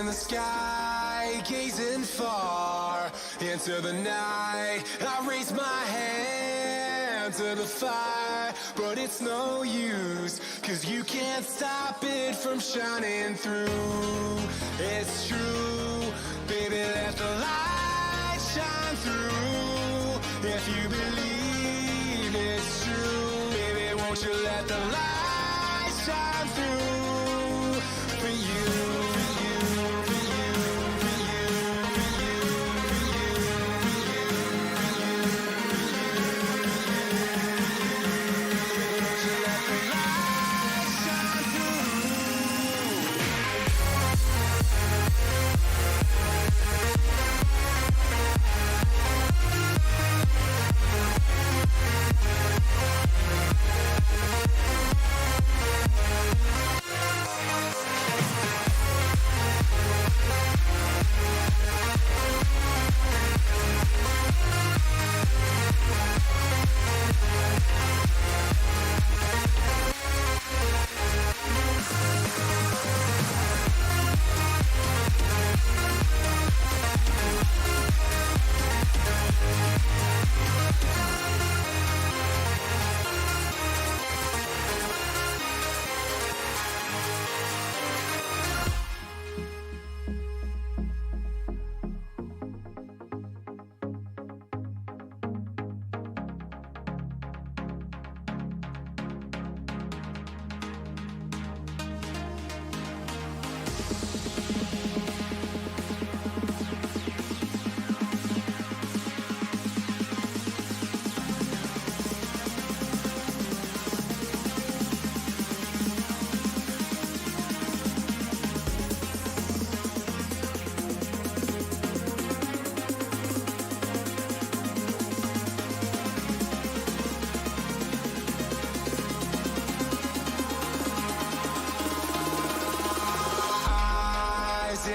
the sky, gazing far into the night. I raise my hand to the fire, but it's no use, 'cause you can't stop it from shining through. It's true, baby, let the light shine through. If you believe it's true, baby, won't you let the light shine through for you.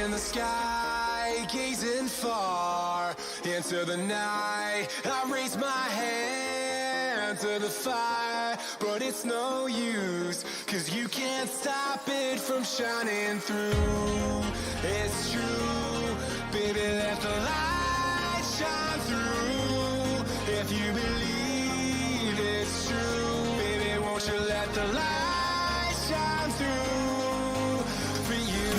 In the sky, gazing far into the night. I raise my hand to the fire, but it's no use, 'cause you can't stop it from shining through. It's true, baby, let the light shine through. If you believe it's true, baby, won't you let the light shine through for you.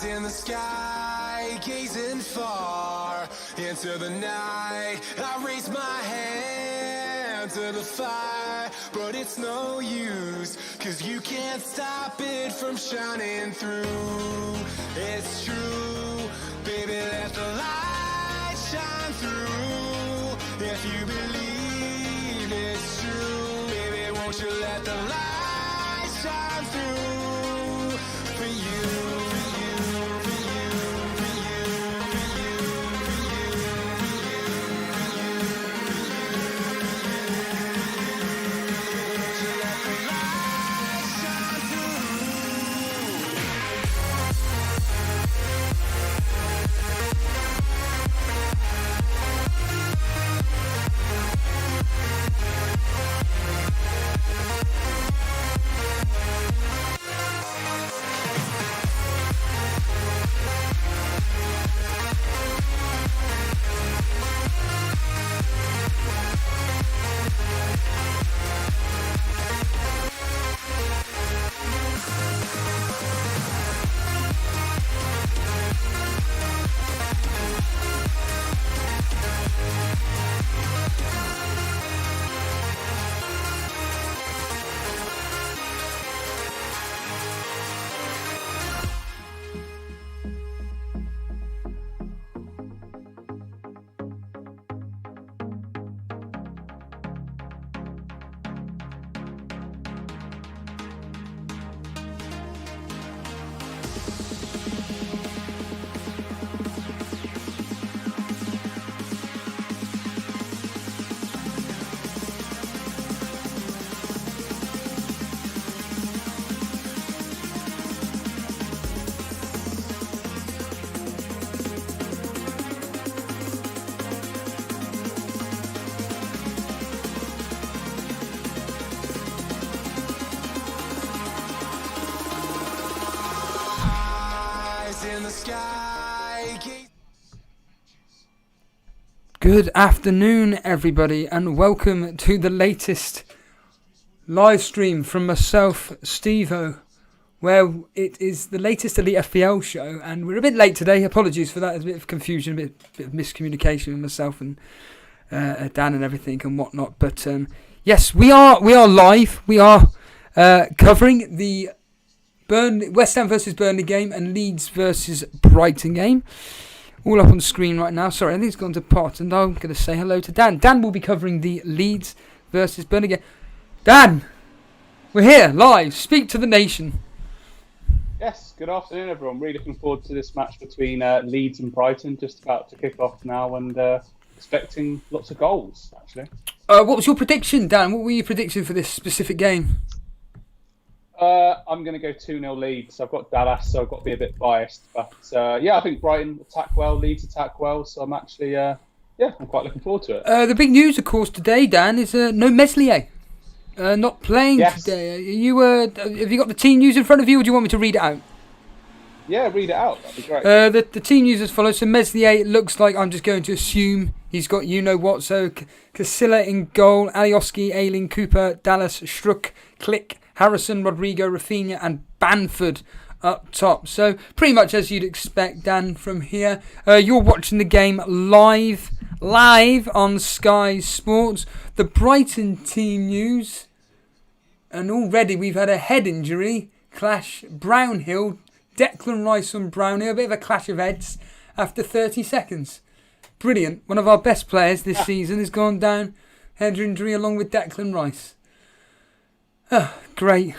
in the sky, gazing far into the night. I raise my hand to the fire, but it's no use, 'cause you can't stop it from shining through. It's true, baby, let the light shine through. If you believe it's true, baby, won't you let the light shine through for you, for you, for you, for you, for you, for you, for you, for you, won't you let the light shine through. In the sky. Good afternoon, everybody, and welcome to the latest live stream from myself, Steve-O, where it is the latest Elite FPL show, and we're a bit late today. Apologies for that. There's a bit of confusion, a bit of miscommunication with myself and Dan and everything and whatnot. But yes, we are live. We are covering the West Ham versus Burnley game and Leeds versus Brighton game. All up on the screen right now. Sorry, I think it's gone to pot, and I'm going to say hello to Dan. Dan will be covering the Leeds versus Burnley game. Dan, we're here live. Speak to the nation. Yes, good afternoon, everyone. Really looking forward to this match between Leeds and Brighton, just about to kick off now, and expecting lots of goals, actually. What was your prediction, Dan? What were you predicting for this specific game? I'm going to go 2-0 Leeds. I've got Dallas, so I've got to be a bit biased. But yeah, I think Brighton attack well, Leeds attack well. So I'm actually, I'm quite looking forward to it. The big news, of course, today, Dan, is no Meslier. Not playing today. Have you got the team news in front of you, or do you want me to read it out? Yeah, read it out. That'd be great. The team news as follows. So Meslier looks like, I'm just going to assume he's got you-know-what. So Casilla in goal, Alioski, Ayling, Cooper, Dallas, Struck, Click, Harrison, Rodrigo, Rafinha and Bamford up top. So pretty much as you'd expect, Dan, from here. You're watching the game live on Sky Sports. The Brighton team news. And already we've had a head injury. Clash Brownhill. Declan Rice on Brownhill. A bit of a clash of heads after 30 seconds. Brilliant. One of our best players this season has gone down. Head injury along with Declan Rice. Oh, great.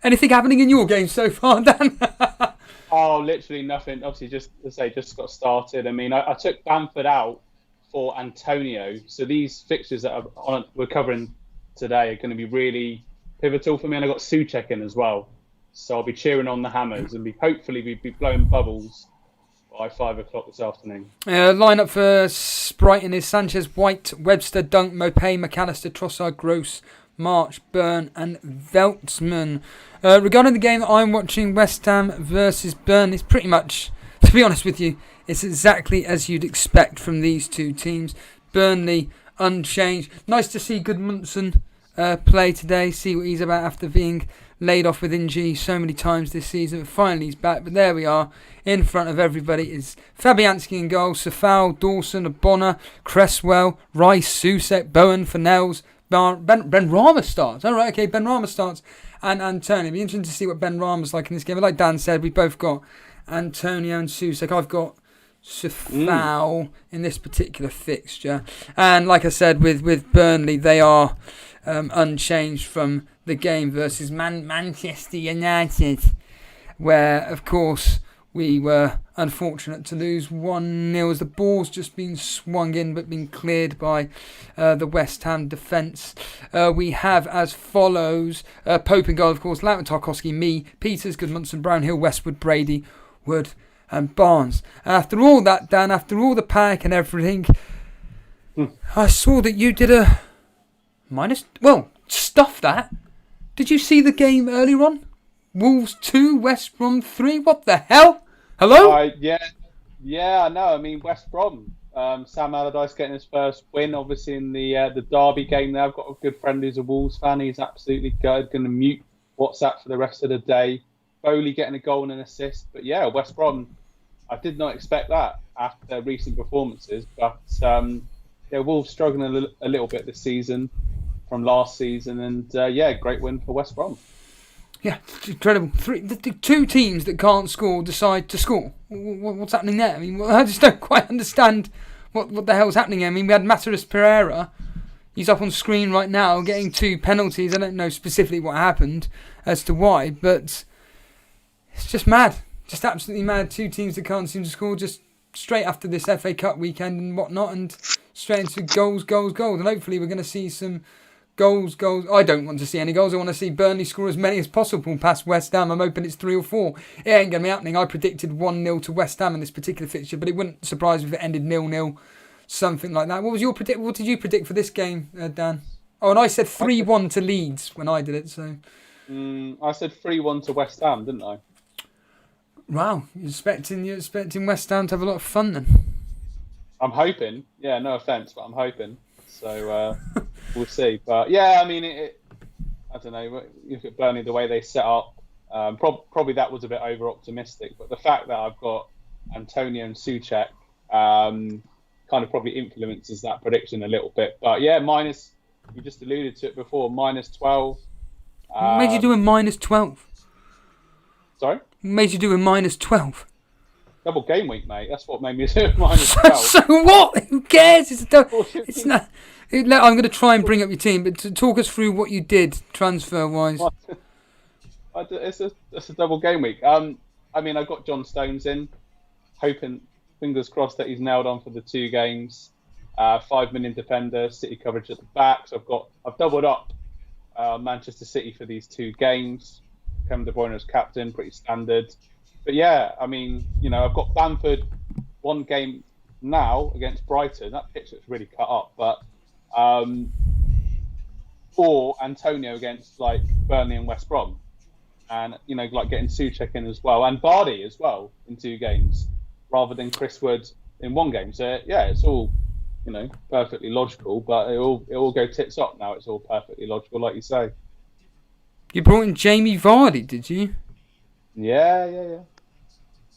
Anything happening in your game so far, Dan? Oh, literally nothing. Obviously, just got started. I mean, I took Bamford out for Antonio. So these fixtures that we're covering today are going to be really pivotal for me. And I got Souček in as well. So I'll be cheering on the Hammers and hopefully be blowing bubbles by 5 o'clock this afternoon. Line up for Brighton is Sanchez, White, Webster, Dunk, Mopay, McAllister, Trossard, Gross, March, Byrne and Veltman. Regarding the game that I'm watching, West Ham versus Burnley, it's pretty much, to be honest with you, it's exactly as you'd expect from these two teams. Burnley unchanged. Nice to see Goodmanson play today, see what he's about after being laid off with injury so many times this season. Finally, he's back. But there we are. In front of everybody is Fabianski in goal, Safal, Dawson, Bonner, Cresswell, Rice, Susek, Bowen, Fennells, Ben Rama starts. All right, okay, Ben Rama starts. And Antonio. It'll be interesting to see what Ben Rama's like in this game. But like Dan said, we both got Antonio and Susek. I've got Safal in this particular fixture. And like I said, with Burnley, they are unchanged from the game versus Manchester United, where, of course, we were unfortunate to lose 1-0 as the ball's just been swung in but been cleared by the West Ham defence. We have as follows: Pope in goal, of course, Loughton, Tarkowski, me, Peters, Goodmanson, Brownhill, Westwood, Brady, Wood and Barnes. And after all that, Dan, after all the pack and everything, I saw that you did a minus... Well, stuff that. Did you see the game earlier on? Wolves 2, West Brom 3. What the hell? Hello? Yeah, I know. I mean, West Brom. Sam Allardyce getting his first win, obviously, in the Derby game there. I've got a good friend who's a Wolves fan. He's absolutely good. Going to mute WhatsApp for the rest of the day. Foley getting a goal and an assist. But yeah, West Brom, I did not expect that after recent performances. But Wolves struggling a little bit this season from last season. And great win for West Brom. Yeah, incredible. The two teams that can't score decide to score. What's happening there? I mean, I just don't quite understand what the hell's happening here. I mean, we had Mataris Pereira. He's up on screen right now getting 2 penalties. I don't know specifically what happened as to why, but it's just mad. Just absolutely mad. 2 teams that can't seem to score just straight after this FA Cup weekend and whatnot, and straight into goals. And hopefully we're going to see some goals. I don't want to see any goals. I want to see Burnley score as many as possible past West Ham. I'm hoping it's 3 or 4. It ain't going to be happening. I predicted 1-0 to West Ham in this particular fixture, but it wouldn't surprise me if it ended 0-0, something like that. What was your predict? What did you predict for this game, Dan? Oh, and I said 3-1 to Leeds when I did it. So I said 3-1 to West Ham, didn't I? Wow, you're expecting West Ham to have a lot of fun then? I'm hoping. Yeah, no offence, but I'm hoping. So we'll see. But yeah, I mean, I don't know. You look at Burnley, the way they set up. Probably that was a bit over optimistic. But the fact that I've got Antonio and Souček kind of probably influences that prediction a little bit. But yeah, minus. You just alluded to it before. -12. What made you do a -12? Sorry. What made you do a -12? Double game week, mate. That's what made me do -12. So what? Who cares? It's not. I'm going to try and bring up your team, but to talk us through what you did transfer-wise. It's a double game week. I mean, I got John Stones in, hoping, fingers crossed, that he's nailed on for the 2 games. 5 million defender, City coverage at the back. So I've doubled up Manchester City for these 2 games. Kevin De Bruyne as captain, pretty standard. But yeah, I mean, I've got Bamford 1 game now against Brighton. That pitch looks really cut up, but or Antonio against like Burnley and West Brom, and like getting Souček in as well, and Bardi as well in 2 games, rather than Chris Wood in 1 game. So yeah, it's all perfectly logical, but it all go tits up now. It's all perfectly logical, like you say. You brought in Jamie Vardy, did you? Yeah.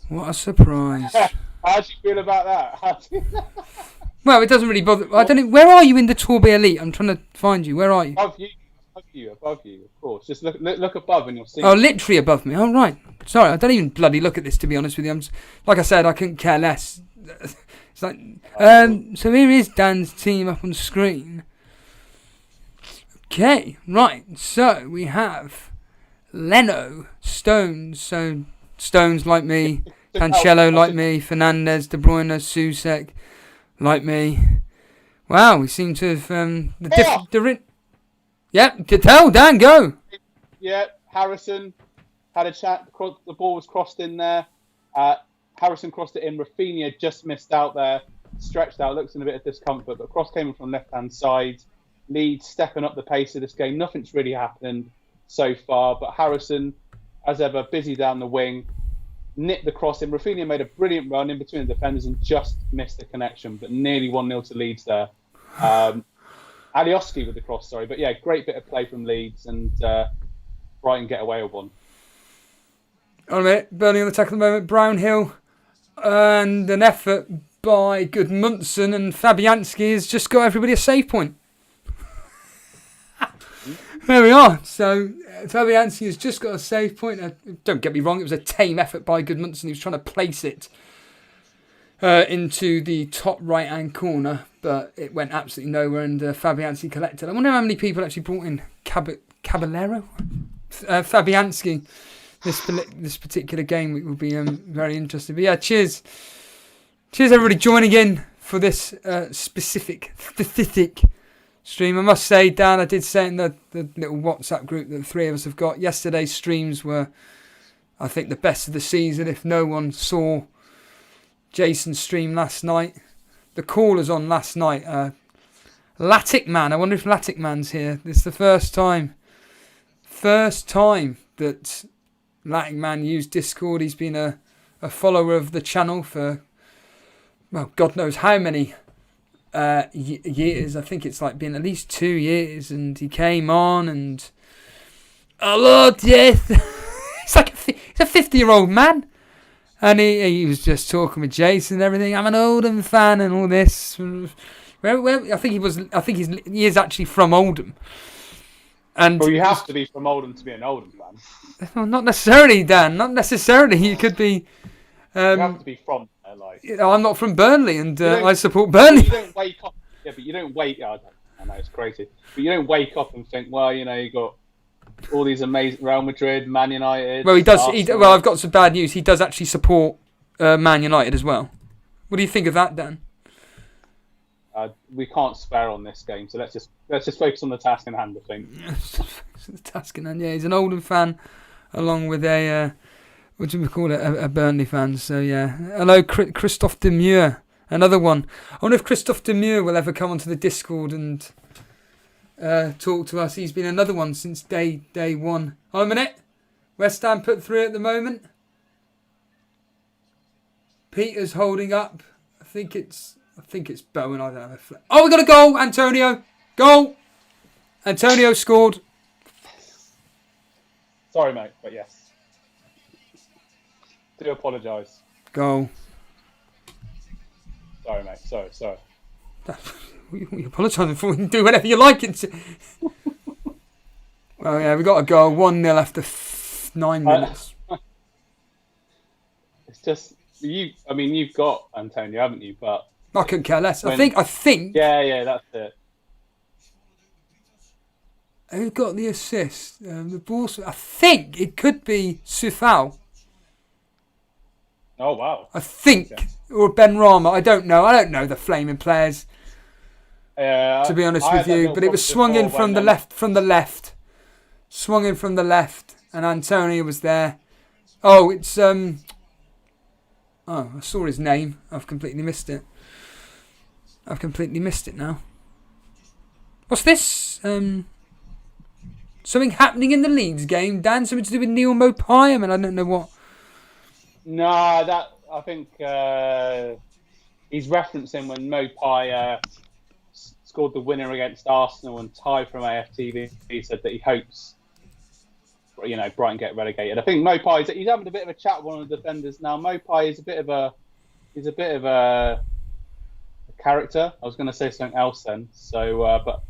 What a surprise. How do you feel about that? Well, it doesn't really bother. I don't know. Where are you in the Tour Elite? I'm trying to find you. Where are you? Above you, of course. Just look above and you'll see. Oh, literally above me. Oh, right. Sorry, I don't even bloody look at this, to be honest with you. Like I said, I couldn't care less. It's like, so here is Dan's team up on screen. Okay, right. So we have Leno, Stones. So Stones like me, Cancelo like me, Fernandes, De Bruyne, Souček like me. Wow, we seem to have different. Yep, to tell Dan, go. Yeah, Harrison had a chat. The ball was crossed in there. Harrison crossed it in. Rafinha just missed out there, stretched out, looks in a bit of discomfort, but cross came in from left-hand side. Leeds stepping up the pace of this game. Nothing's really happening so far, but Harrison, as ever, busy down the wing, nipped the cross in. Rafinha made a brilliant run in between the defenders and just missed the connection, but nearly 1-0 to Leeds there. Alioski with the cross, sorry. But yeah, great bit of play from Leeds, and Brighton get away with one. On a minute, Burnley on the attack at the moment. Brownhill and an effort by Goodmunson, and Fabianski has just got everybody a save point. There we are. So Fabianski has just got a save point. Don't get me wrong, it was a tame effort by Goodmunson. He was trying to place it into the top right-hand corner, but it went absolutely nowhere, and Fabianski collected. I wonder how many people actually brought in Caballero? Fabianski. This particular game week will be very interesting. But yeah, cheers everybody joining in for this specific stream. I must say, Dan, I did say in the little WhatsApp group that the three of us have got, yesterday's streams were, I think, the best of the season. If no one saw Jason's stream last night, the callers on last night, Latic Man, I wonder if Latic Man's here. This is the first time that Latic Man used Discord. He's been a follower of the channel for, well, God knows how many years. I think it's like been at least 2 years, and he came on and, oh Lord, yes. He's a 50-year-old man, and he was just talking with Jason and everything. I'm an Oldham fan and all this. I think he is actually from Oldham. And well, you have to be from Oldham to be an Oldham fan. Well, not necessarily, Dan. Not necessarily. You could be. You have to be from there, like. I'm not from Burnley, and I support Burnley. You don't wake up. Yeah, but you don't wake. I know it's crazy, but you don't wake up and think, well, you got all these amazing Real Madrid, Man United. Well, he does. Well, I've got some bad news. He does actually support Man United as well. What do you think of that, Dan? We can't spare on this game, so let's just focus on the task in hand, I think. The task in hand, yeah. He's an Oldham fan, along with a what do we call it, a Burnley fan. So yeah. Hello, Christophe Demure, another one. I wonder if Christophe Demure will ever come onto the Discord and talk to us. He's been another one since day one. Hold on a minute. West Ham put through at the moment. Peter's holding up. I think it's Bowen. I don't know. Oh, we got a goal, Antonio. Goal. Antonio scored. Sorry, mate, but yes. Do apologise. Goal. Sorry, mate. Sorry. We apologising for. We can do whatever you like. Well, yeah, we got a goal. 1-0 after 9 minutes. It's just you. I mean, you've got Antonio, haven't you? But I couldn't care less. I think. Yeah, that's it. Who got the assist? The ball. I think it could be Sufal. Oh wow. I think, or Ben Rama. I don't know. I don't know the flaming players. To be honest with you, but it was swung in from the left. Swung in from the left, and Antonio was there. Oh, it's Oh, I saw his name. I've completely missed it. Now. What's this? Something happening in the Leeds game, Dan? Something to do with Neil Mopai? I mean, I don't know what. No, I think he's referencing when Mopai scored the winner against Arsenal, and Ty from AFTV said that he hopes, Brighton get relegated. I think Mopai he's having a bit of a chat with one of the defenders now. Mopai is a bit of a character. I was going to say something else then. So, but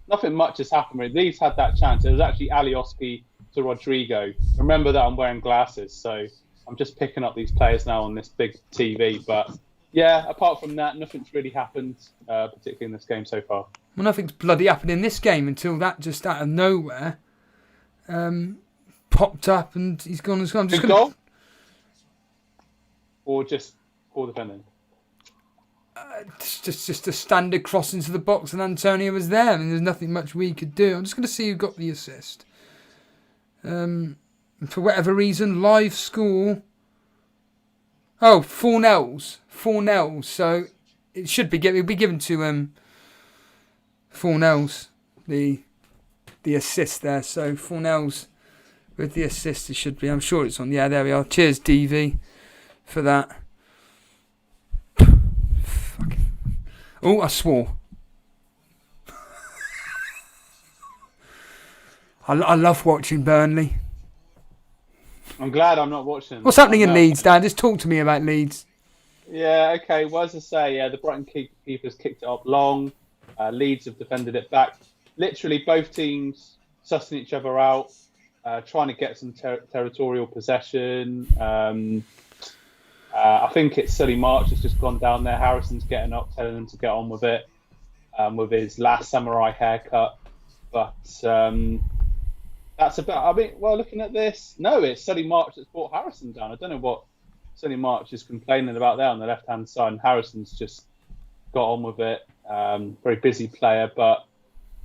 nothing much has happened. Really. Leeds had that chance. It was actually Alioski to Rodrigo. Remember that I'm wearing glasses, so I'm just picking up these players now on this big TV. But yeah, apart from that, nothing's really happened, particularly in this game so far. Well, nothing's bloody happened in this game until that just out of nowhere popped up, and he's gone. I'm just goal? Or just poor defending? Just a standard cross into the box, and Antonio was there. I mean, there's nothing much we could do. I'm just going to see who got the assist. For whatever reason, live score. Oh, 4-0. So it should be given to 4-0 the assist there. So 4-0 with the assist. It should be. I'm sure it's on. Yeah, there we are. Cheers, DV, for that. Oh, I swore. I love watching Burnley. I'm glad I'm not watching. What's happening in Leeds, Dan? Just talk to me about Leeds. Yeah, okay. Well, as I say, the Brighton keepers kicked it up long. Leeds have defended it back. Literally, both teams sussing each other out, trying to get some territorial possession. I think it's Sully March has just gone down there. Harrison's getting up, telling them to get on with it, with his last samurai haircut. But that's about. I mean, well, looking at this, no, it's Sully March that's brought Harrison down. I don't know what Sully March is complaining about there on the left-hand side. And Harrison's just got on with it. Very busy player, but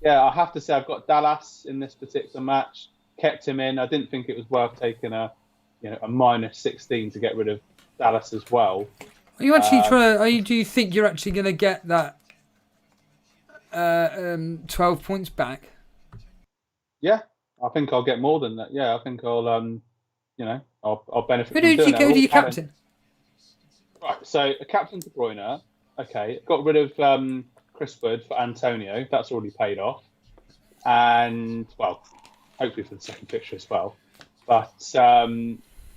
yeah, I have to say I've got Dallas in this particular match. Kept him in. I didn't think it was worth taking a minus 16 to get rid of Dallas as well. Are you actually trying? Do you think you're actually going to get that 12 points back? Yeah, I think I'll get more than that. Yeah, I think I'll I'll benefit. Who did you captain? Right, so a captain De Bruyne. Okay, got rid of Chris Wood for Antonio. That's already paid off, and well, hopefully for the second fixture as well. But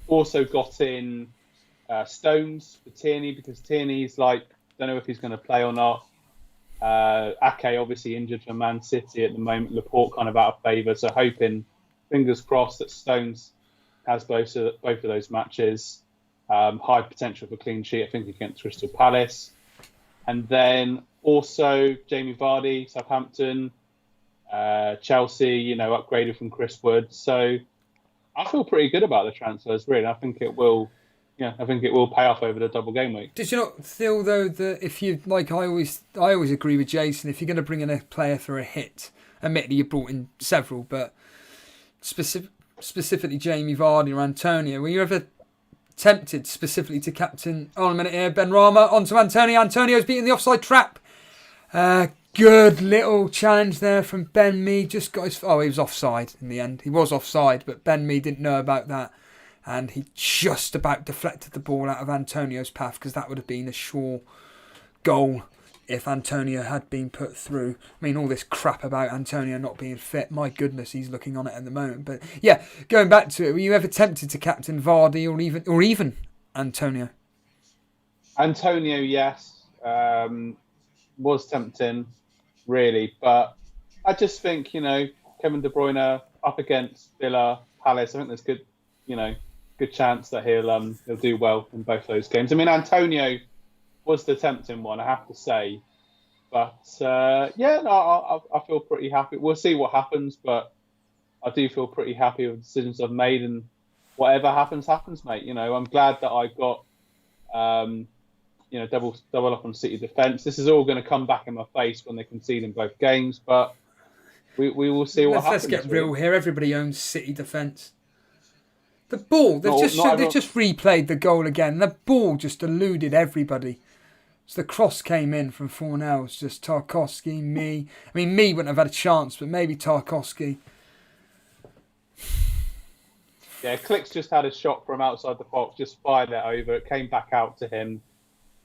also got in Stones for Tierney because Tierney's don't know if he's going to play or not. Ake obviously injured for Man City at the moment. Laporte kind of out of favour, so hoping, fingers crossed, that Stones has both of those matches. High potential for clean sheet, I think, against Crystal Palace. And then also Jamie Vardy, Southampton, Chelsea, upgraded from Chris Wood. So I feel pretty good about the transfers, really. I think it will pay off over the double game week. Did you not feel though that if you I always agree with Jason, if you're going to bring in a player for a hit, admittedly you brought in several, but specifically Jamie Vardy or Antonio, were you ever tempted specifically to captain on a minute here, Ben Rama onto Antonio? Antonio's beating the offside trap. Good little challenge there from Ben Mee. Just got he was offside in the end. He was offside, but Ben Mee didn't know about that. And he just about deflected the ball out of Antonio's path because that would have been a sure goal if Antonio had been put through. I mean, all this crap about Antonio not being fit, my goodness, he's looking on it at the moment. But yeah, going back to it, were you ever tempted to captain Vardy or even Antonio? Antonio, yes. Was tempting, really. But I just think, Kevin De Bruyne up against Villa, Palace, I think there's good chance that he'll do well in both those games. I mean, Antonio was the tempting one, I have to say. But, I feel pretty happy. We'll see what happens, but I do feel pretty happy with the decisions I've made, and whatever happens, mate. I'm glad that I got, double up on City defence. This is all going to come back in my face when they concede in both games, but we will see what happens. Let's get real here. Everybody owns City defence. The ball, they've just replayed the goal again. The ball just eluded everybody. So the cross came in from Fornells, just Tarkowski, Mee. I mean, Mee wouldn't have had a chance, but maybe Tarkowski. Yeah, Click's just had a shot from outside the box, just fired it over. It came back out to him,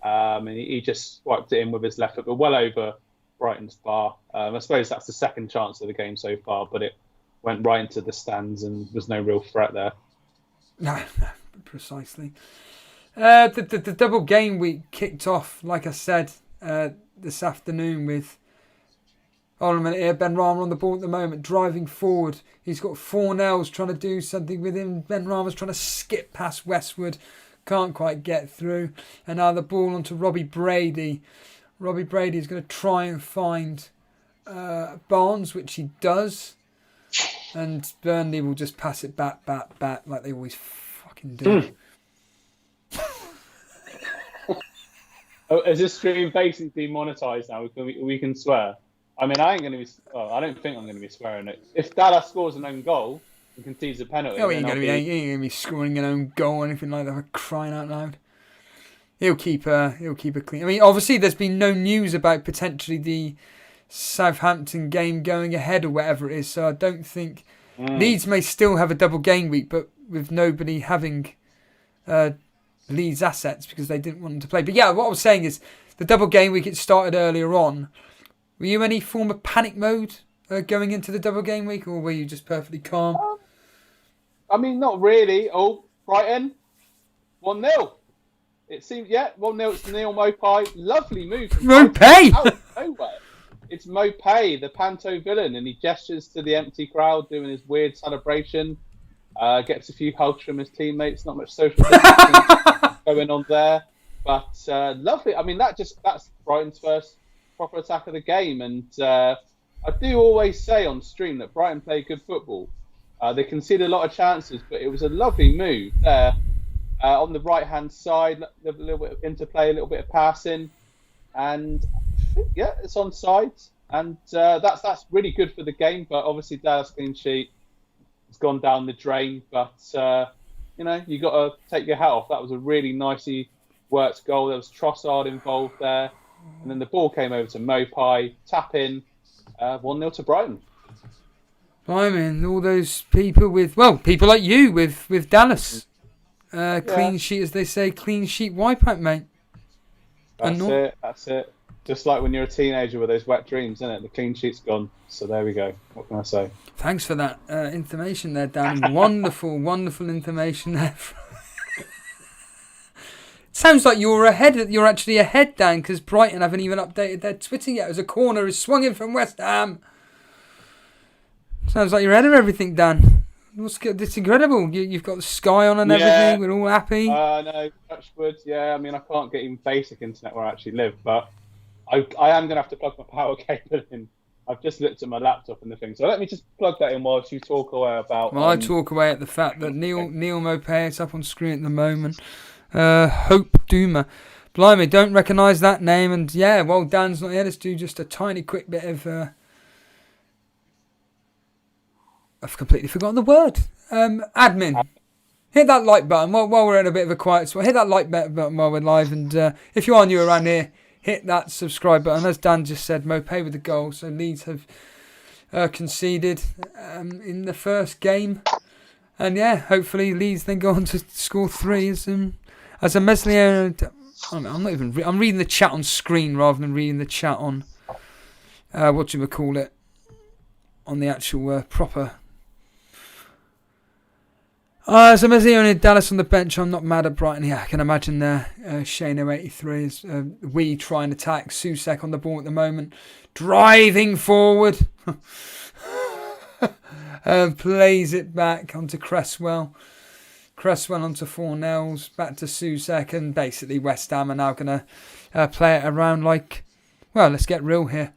and he just swiped it in with his left foot, but well over Brighton's bar. I suppose that's the second chance of the game so far, but it went right into the stands and there's no real threat there. No, precisely. The double game week kicked off, like I said, this afternoon with Ben Rama on the ball at the moment, driving forward. He's got Fornells trying to do something with him. Ben Rama's trying to skip past Westwood, can't quite get through. And now the ball onto Robbie Brady. Robbie Brady is going to try and find Barnes, which he does. And Burnley will just pass it back like they always fucking do. Oh, is this stream basically demonetised now? We can swear. I mean, I don't think I'm going to be swearing it. If Dallas scores an own goal and concedes a penalty, he ain't going to be scoring an own goal or anything like that. For crying out loud. He'll keep a clean. I mean, obviously, there's been no news about potentially the Southampton game going ahead or whatever it is, so I don't think Leeds may still have a double game week, but with nobody having Leeds assets because they didn't want them to play. But yeah, what I was saying is the double game week, it started earlier on. Were you any form of panic mode going into the double game week, or were you just perfectly calm? I mean, not really. Oh, Brighton, 1-0. It seems, 1-0. It's Neil Mopai. Lovely move from Mopay! Out of nowhere. It's Mopai, the Panto villain, and he gestures to the empty crowd doing his weird celebration. Gets a few hugs from his teammates. Not much social distancing going on there, but lovely. I mean, that's Brighton's first proper attack of the game, and I do always say on stream that Brighton play good football. They conceded a lot of chances, but it was a lovely move there on the right-hand side. A little bit of interplay, a little bit of passing, and I think, it's onside, and that's really good for the game. But obviously, Dallas clean sheet has gone down the drain. But you got to take your hat off. That was a really nicely worked goal. There was Trossard involved there, and then the ball came over to Mopai, tap in, 1-0 to Brighton. I mean, all those people people like you with Dallas. Clean sheet, as they say, clean sheet wipeout, mate. That's it. Just like when you're a teenager with those wet dreams, isn't it? The clean sheet's gone. So there we go. What can I say? Thanks for that information there, Dan. Wonderful, wonderful information there. Sounds like you're ahead. You're actually ahead, Dan, because Brighton haven't even updated their Twitter yet. As a corner is swung in from West Ham. Sounds like you're ahead of everything, Dan. It's incredible. You've got the sky on and everything. We're all happy. No, touch wood. Yeah, I mean, I can't get even basic internet where I actually live, but I am going to have to plug my power cable in. I've just looked at my laptop and the thing. So let me just plug that in whilst you talk away about... Well, I talk away at the fact that Neil Mopai, it's up on screen at the moment. Hope Duma. Blimey, don't recognise that name. And while Dan's not here, let's do just a tiny quick bit of... I've completely forgotten the word. Admin. Hit that like button while we're in a bit of a quiet spot. Hit that like button while we're live. And if you are new around here, hit that subscribe button. As Dan just said, Mopai with the goal. So Leeds have conceded in the first game. And hopefully Leeds then go on to score 3 as a Meslier. I'm not even. I'm reading the chat on screen rather than reading the chat on what do we call it on the actual proper. So Meslier and Dallas on the bench. I'm not mad at Brighton. Yeah, I can imagine there. Shano83 is we try and attack. Susek on the ball at the moment, driving forward. Plays it back onto Cresswell. Cresswell onto Fornells, back to Susek, and basically West Ham are now going to play it around like... Well, let's get real here.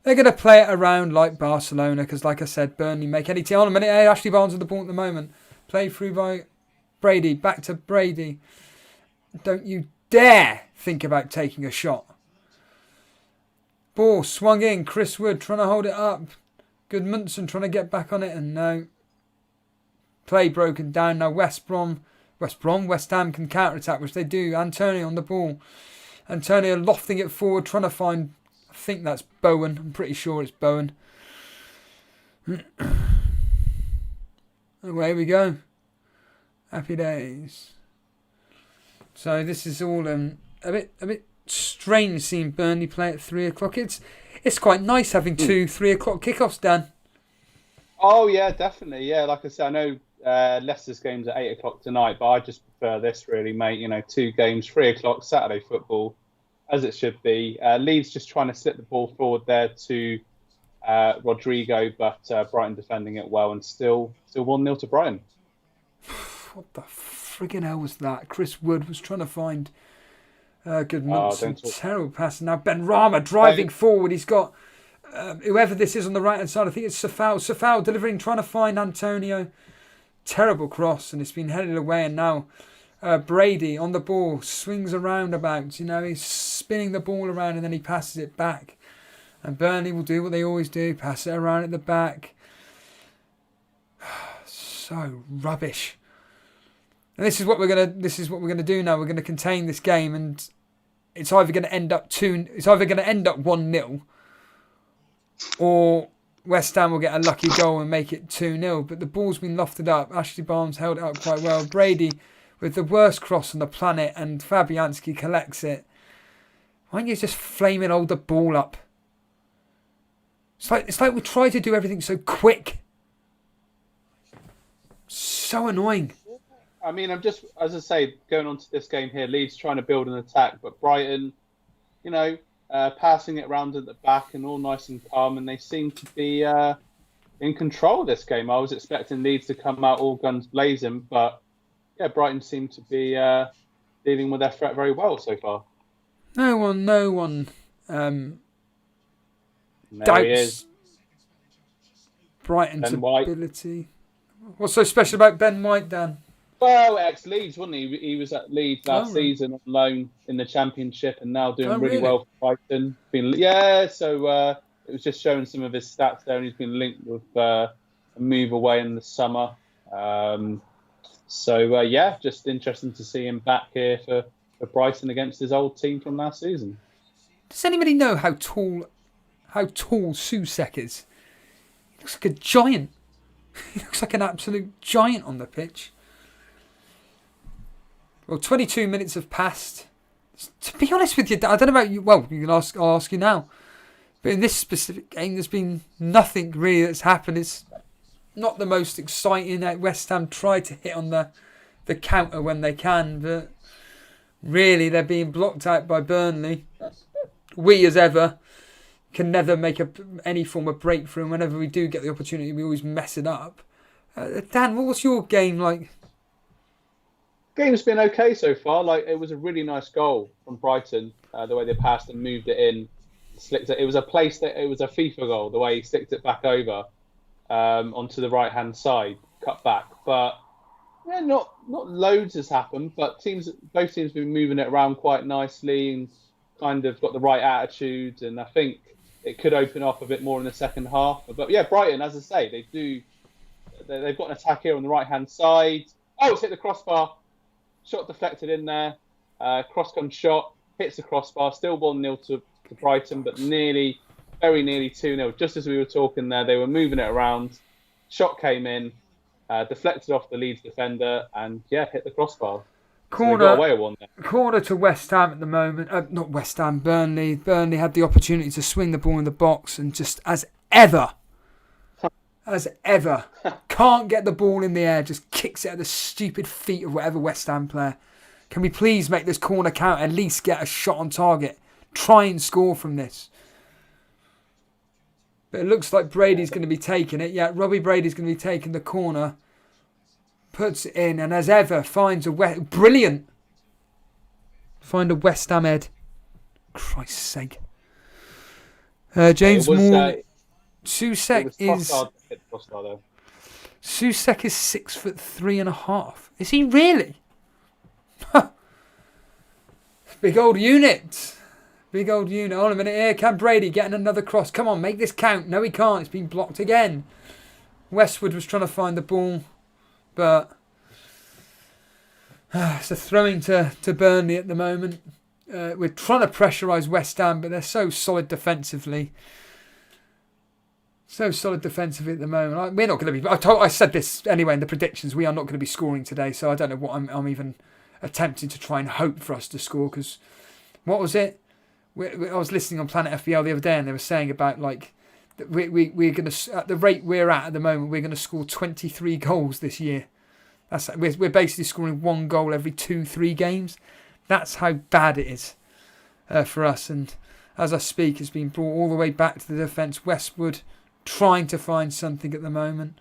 They're going to play it around like Barcelona, because like I said, Burnley make any team. On a minute, Ashley Barnes with the ball at the moment. Played through by Brady, back to Brady. Don't you dare think about taking a shot. Ball swung in, Chris Wood trying to hold it up. Goodmanson trying to get back on it, and no. Play broken down. Now West Ham can counter-attack, which they do. Antonio on the ball. Antonio lofting it forward, trying to find... I think that's Bowen. I'm pretty sure it's Bowen. Away we go. Happy days. So this is all a bit strange seeing Burnley play at 3 o'clock. It's quite nice having 3 o'clock kickoffs, Dan. Oh yeah, definitely. Yeah, like I said, I know Leicester's game's at 8 o'clock tonight, but I just prefer this really, mate. 2 games, 3 o'clock Saturday football, as it should be. Leeds just trying to slip the ball forward there to Rodrigo, but Brighton defending it well, and still 1-0 to Brighton. What the friggin' hell was that? Chris Wood was trying to find Goodmanson. Terrible pass. Now Ben Rama driving forward. He's got whoever this is on the right hand side. I think it's Safal. Safal delivering, trying to find Antonio. Terrible cross, and it's been headed away. And now Brady on the ball swings around about. He's spinning the ball around, and then he passes it back. And Burnley will do what they always do: pass it around at the back. So rubbish. And this is what we're gonna do now. We're gonna contain this game, and it's either gonna end up 1-0, or West Ham will get a lucky goal and make it 2-0. But the ball's been lofted up. Ashley Barnes held it up quite well. Brady with the worst cross on the planet, and Fabianski collects it. Why don't you just flaming hold the ball up? It's like we try to do everything so quick. So so annoying. I mean, I'm just, as I say, going on to this game here, Leeds trying to build an attack, but Brighton, passing it around at the back and all nice and calm, and they seem to be in control of this game. I was expecting Leeds to come out all guns blazing, but yeah, Brighton seem to be dealing with their threat very well so far. No one doubts Brighton's ability. What's so special about Ben White, Dan? Well, ex-Leeds, wasn't he? He was at Leeds last season on loan in the Championship and now doing really well for Brighton. So it was just showing some of his stats there, and he's been linked with a move away in the summer. Just interesting to see him back here for Brighton against his old team from last season. Does anybody know how tall Soucek is? He looks like a giant. He looks like an absolute giant on the pitch. Well, 22 minutes have passed. To be honest with you, I don't know about you. Well, I'll ask you now. But in this specific game, there's been nothing really that's happened. It's not the most exciting. West Ham try to hit on the counter when they can, but really they're being blocked out by Burnley. We, as ever, can never make any form of breakthrough. And whenever we do get the opportunity, we always mess it up. Dan, what was your game like? Game's been okay so far. Like, it was a really nice goal from Brighton. The way they passed and moved it in, slicked it. It was a FIFA goal. The way he slicked it back over onto the right hand side, cut back. But yeah, not loads has happened. But both teams have been moving it around quite nicely and kind of got the right attitude. And I think it could open up a bit more in the second half. But yeah, Brighton, as I say, they've got an attack here on the right hand side. Oh, it's hit the crossbar. Shot deflected in there. Cross-gun shot. Hits the crossbar. Still 1-0 to Brighton, but very nearly 2-0. Just as we were talking there, they were moving it around. Shot came in. Deflected off the Leeds defender. And, yeah, hit the crossbar. Corner, so got away with one there. Corner to West Ham at the moment. Not West Ham, Burnley. Burnley had the opportunity to swing the ball in the box and just, as ever, can't get the ball in the air, just kicks it at the stupid feet of whatever West Ham player. Can we please make this corner count, at least get a shot on target? Try and score from this. But it looks like Brady's going to be taking it. Yeah, Robbie Brady's going to be taking the corner. Puts it in, and as ever, finds brilliant. Find a West Ham head. Christ's sake. James Moore. Soucek is 6'3.5". Is he really? Big old unit. Hold on a minute here. Can Brady getting another cross? Come on, make this count. No, he can't. It's been blocked again. Westwood was trying to find the ball, but it's a throwing to Burnley at the moment. We're trying to pressurise West Ham, but they're so solid defensively. At the moment. We're not going to be... I said this anyway in the predictions. We are not going to be scoring today, so I don't know what I'm even attempting to try and hope for us to score, because... What was it? I was listening on Planet FPL the other day, and they were saying about, like, we're going to... At the rate we're at the moment, we're going to score 23 goals this year. We're basically scoring one goal every 2-3 games. That's how bad it is for us. And as I speak, it's been brought all the way back to the defence. Westwood trying to find something at the moment.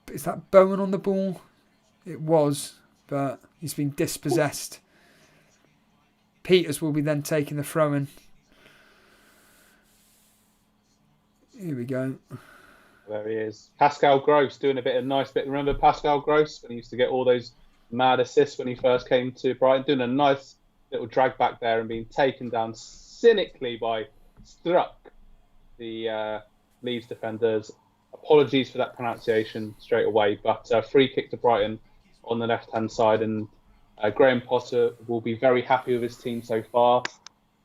But is that Bowen on the ball? It was, but he's been dispossessed. Peters will be then taking the throw-in. Here we go. There he is. Pascal Gross doing a nice bit. Remember Pascal Gross when he used to get all those mad assists when he first came to Brighton? Doing a nice little drag back there and being taken down cynically by Struck, the Leeds defenders. Apologies for that pronunciation straight away, but free kick to Brighton on the left-hand side, and Graham Potter will be very happy with his team so far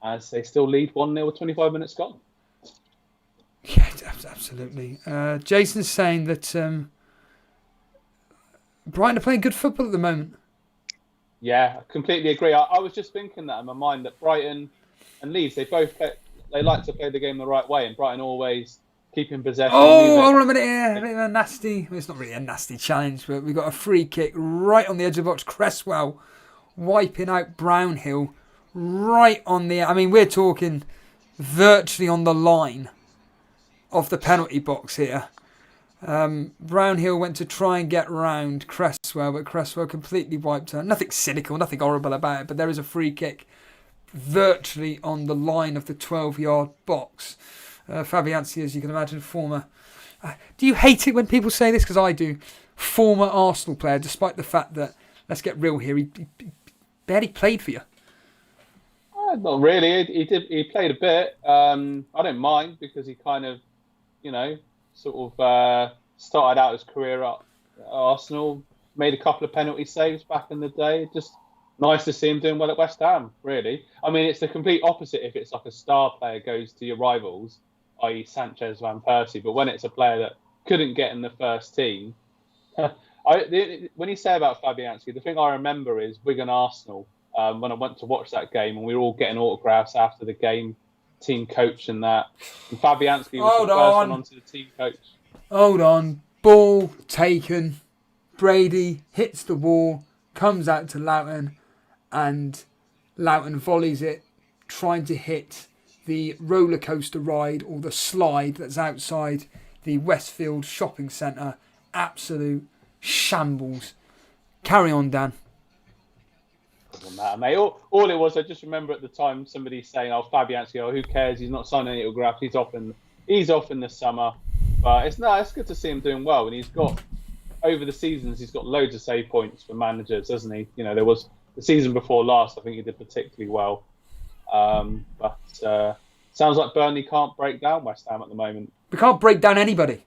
as they still lead 1-0 with 25 minutes gone. Yeah, absolutely. Jason's saying that Brighton are playing good football at the moment. Yeah, I completely agree. I was just thinking that in my mind, that Brighton and Leeds, they like to play the game the right way, and Brighton always keeping possession. Oh, hold on a minute here. A bit of a nasty. Well, it's not really a nasty challenge, but we've got a free kick right on the edge of the box. Cresswell wiping out Brownhill right on the... I mean, we're talking virtually on the line of the penalty box here. Brownhill went to try and get round Cresswell, but Cresswell completely wiped her. Nothing cynical, nothing horrible about it, but there is a free kick virtually on the line of the 12-yard box. Fabianski, as you can imagine, former... do you hate it when people say this? Because I do. Former Arsenal player, despite the fact that, let's get real here, he barely played for you. Not really. He played a bit. I don't mind because he kind of, sort of started out his career at Arsenal, made a couple of penalty saves back in the day. Just nice to see him doing well at West Ham, really. I mean, it's the complete opposite if it's like a star player goes to your rivals, i.e. Sanchez, Van Persie. But when it's a player that couldn't get in the first team, when you say about Fabianski, the thing I remember is Wigan Arsenal, when I went to watch that game and we were all getting autographs after the game, team coach and that. And Fabianski was the first one onto the team coach. Hold on. Ball taken. Brady hits the wall, comes out to Loughton, and Loughton volleys it, trying to hit the rollercoaster ride or the slide that's outside the Westfield shopping centre. Absolute shambles. Carry on, Dan. Doesn't matter, mate. All it was, I just remember at the time somebody saying, "Oh, Fabianski, who cares? He's not signing any autographs. He's off in the summer." But it's good to see him doing well, and he's got over the seasons he's got loads of save points for managers, hasn't he? There was the season before last. I think he did particularly well. But sounds like Burnley can't break down West Ham at the moment. We can't break down anybody.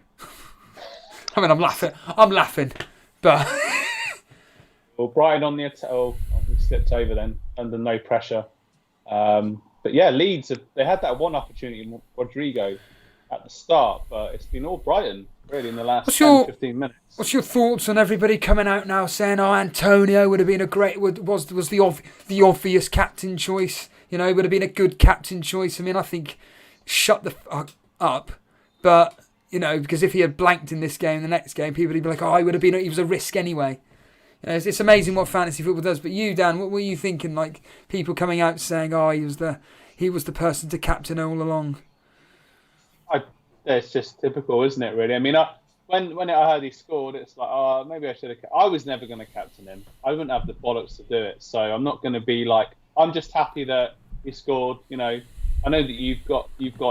I mean, I'm laughing, but. Well, Brighton on the attack. Oh, we slipped over then under no pressure. But yeah, Leeds, they had that one opportunity in Rodrigo at the start, but it's been all Brighton really in the last 10-15 minutes. What's your thoughts on everybody coming out now saying, "Oh, Antonio would have been was the obvious captain choice? Would have been a good captain choice." I mean, I think shut the fuck up, but because if he had blanked in this game, the next game, people would be like, "Oh, he was a risk anyway." It's amazing what fantasy football does. But you, Dan, what were you thinking? Like people coming out saying, "Oh, he was the person to captain all along." It's just typical, isn't it? Really. I mean, when I heard he scored, it's like, oh, maybe I should have. I was never going to captain him. I wouldn't have the bollocks to do it. So I'm not going to be like. I'm just happy that he scored. I know that you've got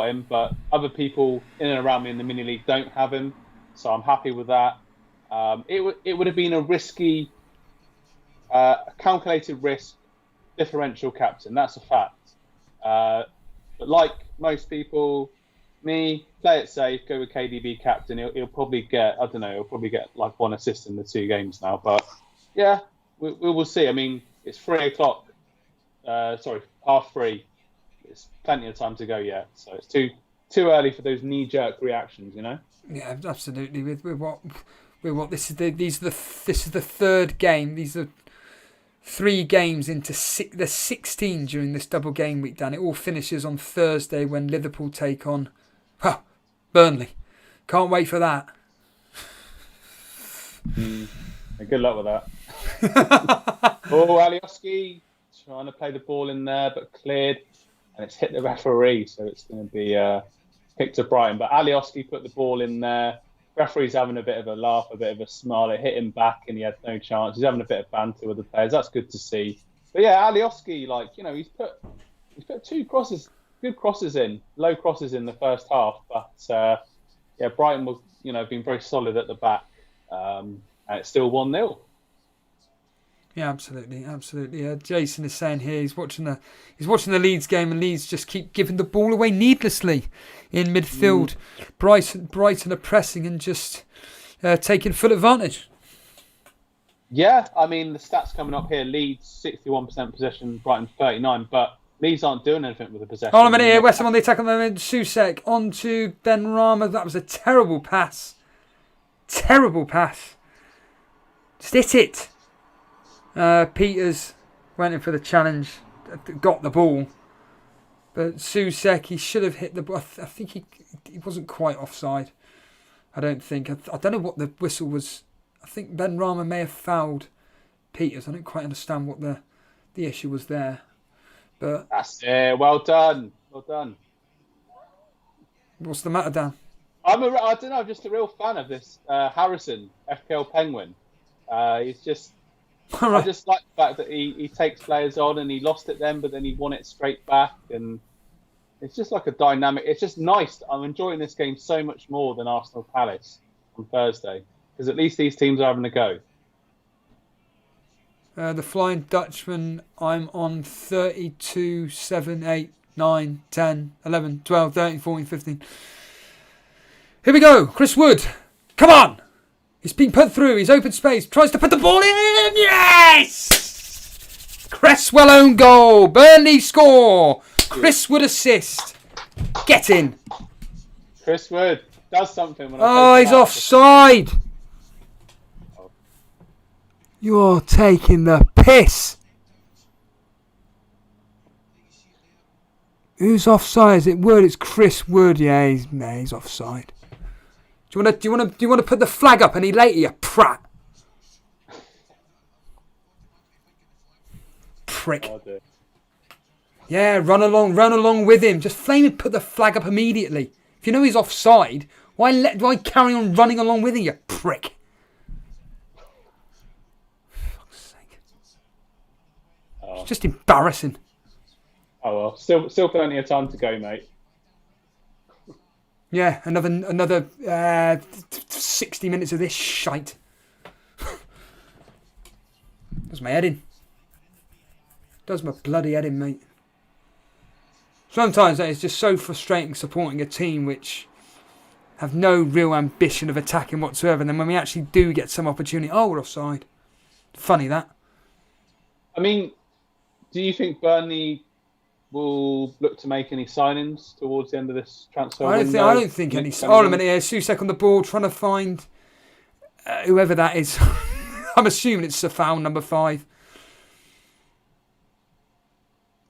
him, but other people in and around me in the mini league don't have him. So I'm happy with that. It would have been a risky. A calculated risk differential captain, that's a fact. But like most people, me, play it safe, go with KDB captain. He'll probably get, he'll probably get like one assist in the 2 games now. But yeah, we will see. I mean, it's 3 o'clock. 3:30. It's plenty of time to go yet. So it's too early for those knee-jerk reactions, Yeah, absolutely. With what this is the third game. These are 3 games into the 16 during this double game week, Dan. It all finishes on Thursday when Liverpool take on Burnley. Can't wait for that. Good luck with that. Alioski trying to play the ball in there, but cleared, and it's hit the referee, so it's going to be kicked to Brighton. But Alioski put the ball in there. Referee's having a bit of a laugh, a bit of a smile. It hit him back and he had no chance. He's having a bit of banter with the players. That's good to see. But yeah, Alioski, he's put 2 crosses, good crosses in, low crosses in the first half. But Brighton was, been very solid at the back. And it's still 1-0. Yeah, absolutely. Jason is saying here he's watching the Leeds game, and Leeds just keep giving the ball away needlessly in midfield. Brighton are pressing and just taking full advantage. Yeah, I mean the stats coming up here: Leeds 61% possession, Brighton 39%, but Leeds aren't doing anything with the possession. Hold on a minute here. West Ham on the attack on the moment. Susek onto Ben Rama. That was a terrible pass. Just hit it. Peters went in for the challenge, got the ball, But Susek, he should have hit the... I think he wasn't quite offside. I don't think. I don't know what the whistle was. I think Ben Rama may have fouled Peters. I don't quite understand what the issue was there. But that's it. Well done. Well done. What's the matter, Dan? I don't know. I'm just a real fan of this Harrison, FPL Penguin. He's just... Right. I just like the fact that he takes players on and he lost it then, but then he won it straight back. And it's just like a dynamic. It's just nice. I'm enjoying this game so much more than Arsenal Palace on Thursday, because at least these teams are having a go. The Flying Dutchman, I'm on 32, 7, 8, 9, 10, 11, 12, 13, 14, 15. Here we go. Chris Wood. Come on. He's been put through. He's open space. Tries to put the ball in. Yes! Cresswell own goal. Burnley score. Chris Wood assist. Get in. Chris Wood does something. When he's offside. You're taking the piss. Who's offside? Is it Wood? It's Chris Wood. Yeah, he's offside. Do you want to put the flag up any later, you prat? Prick. Yeah, run along with him. Just flame and put the flag up immediately. If you know he's offside, why carry on running along with him, you prick? It's just embarrassing. Oh well, still plenty of time to go, mate. Yeah, another 60 minutes of this shite. Does my head in. Does my bloody head in, mate. Sometimes it's just so frustrating supporting a team which have no real ambition of attacking whatsoever, and then when we actually do get some opportunity, we're offside. Funny that. I mean, do you think Burnley will look to make any signings towards the end of this transfer window? I don't think any. Hold a minute here. Susek on the ball, trying to find whoever that is. I'm assuming it's Safal, number 5.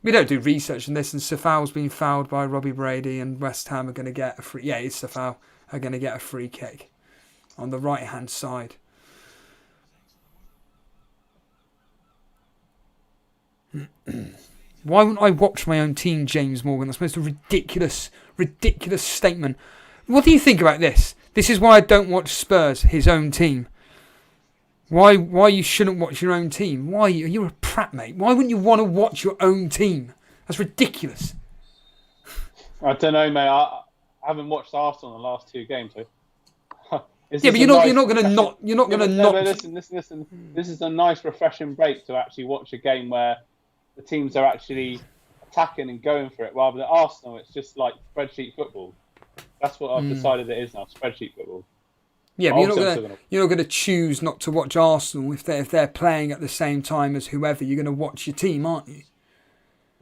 We don't do research on this, and Safal's been fouled by Robbie Brady, and West Ham are going to get a free... Yeah, it's Safal. Are going to get a free kick on the right-hand side. Why wouldn't I watch my own team, James Morgan? That's the most ridiculous statement. What do you think about this? This is why I don't watch Spurs, his own team. Why you shouldn't watch your own team? Why? You're a prat, mate. Why wouldn't you want to watch your own team? That's ridiculous. I don't know, mate. I haven't watched Arsenal in the last 2 games. So. Yeah, but you're not going to not. Listen. This is a nice, refreshing break to actually watch a game where the teams are actually attacking and going for it, rather than Arsenal. It's just like spreadsheet football. That's what I've decided it is now, spreadsheet football. Yeah, but you're not going to choose not to watch Arsenal if they're playing at the same time as whoever. You're going to watch your team, aren't you?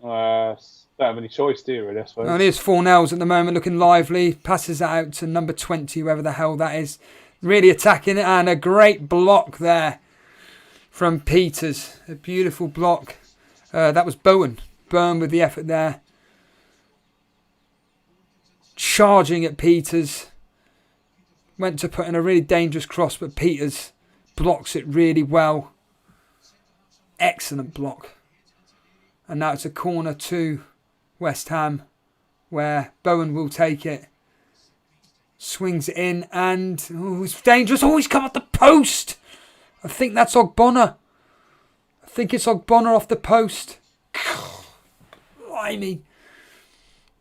Don't have any choice, do you, really, I suppose? And here's 4-0 at the moment, looking lively. Passes that out to number 20, whoever the hell that is. Really attacking it, and a great block there from Peters. A beautiful block. That was Bowen. Bowen with the effort there. Charging at Peters. Went to put in a really dangerous cross, but Peters blocks it really well. Excellent block. And now it's a corner to West Ham, where Bowen will take it. Swings it in, and it's dangerous. He's come off the post. I think that's Ogbonna. I think it's Ogbonna off the post. Blimey.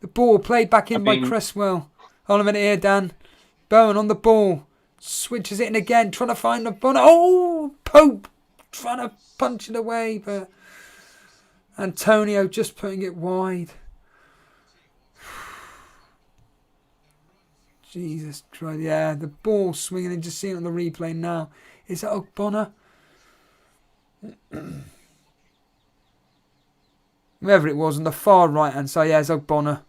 The ball played back in by Cresswell. Hold a minute here, Dan. Bowen on the ball. Switches it in again, trying to find Ogbonna. Pope trying to punch it away, but Antonio just putting it wide. Jesus Christ, yeah, the ball swinging and just seeing it on the replay now. Is that Ogbonna? Whoever it was on the far right-hand side, yeah, it's Ogbonna.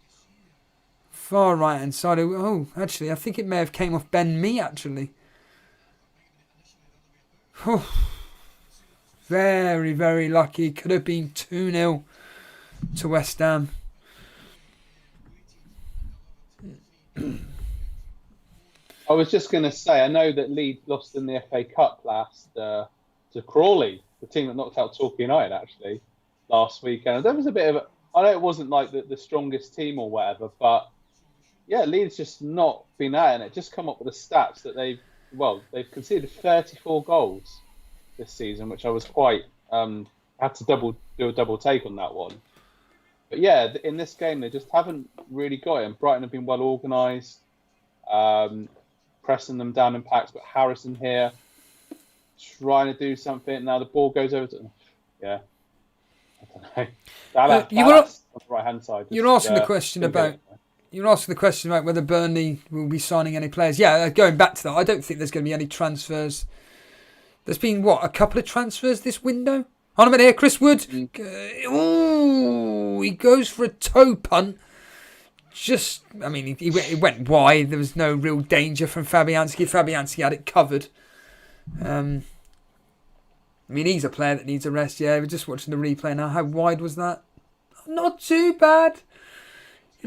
Far right-hand side. Actually, I think it may have came off Ben Mee, actually. Very, very lucky. Could have been 2-0 to West Ham. I was just going to say, I know that Leeds lost in the FA Cup last to Crawley, the team that knocked out Torquay United, actually, last weekend. There was a bit of I know it wasn't like the strongest team or whatever, but yeah, Leeds just not been at it. Just come up with the stats that they've conceded 34 goals this season, which I was quite had to do a double take on that one. But yeah, in this game they just haven't really got it. And Brighton have been well organised, pressing them down in packs. But Harrison here trying to do something. Now the ball goes over to I don't know. Dallas on the right hand side. You're asking the question about. You're asking the question about whether Burnley will be signing any players. Yeah, going back to that, I don't think there's going to be any transfers. There's been, a couple of transfers this window? On a minute here, Chris Wood. Ooh, he goes for a toe punt. He went wide. There was no real danger from Fabianski. Fabianski had it covered. He's a player that needs a rest. Yeah, we're just watching the replay now. How wide was that? Not too bad.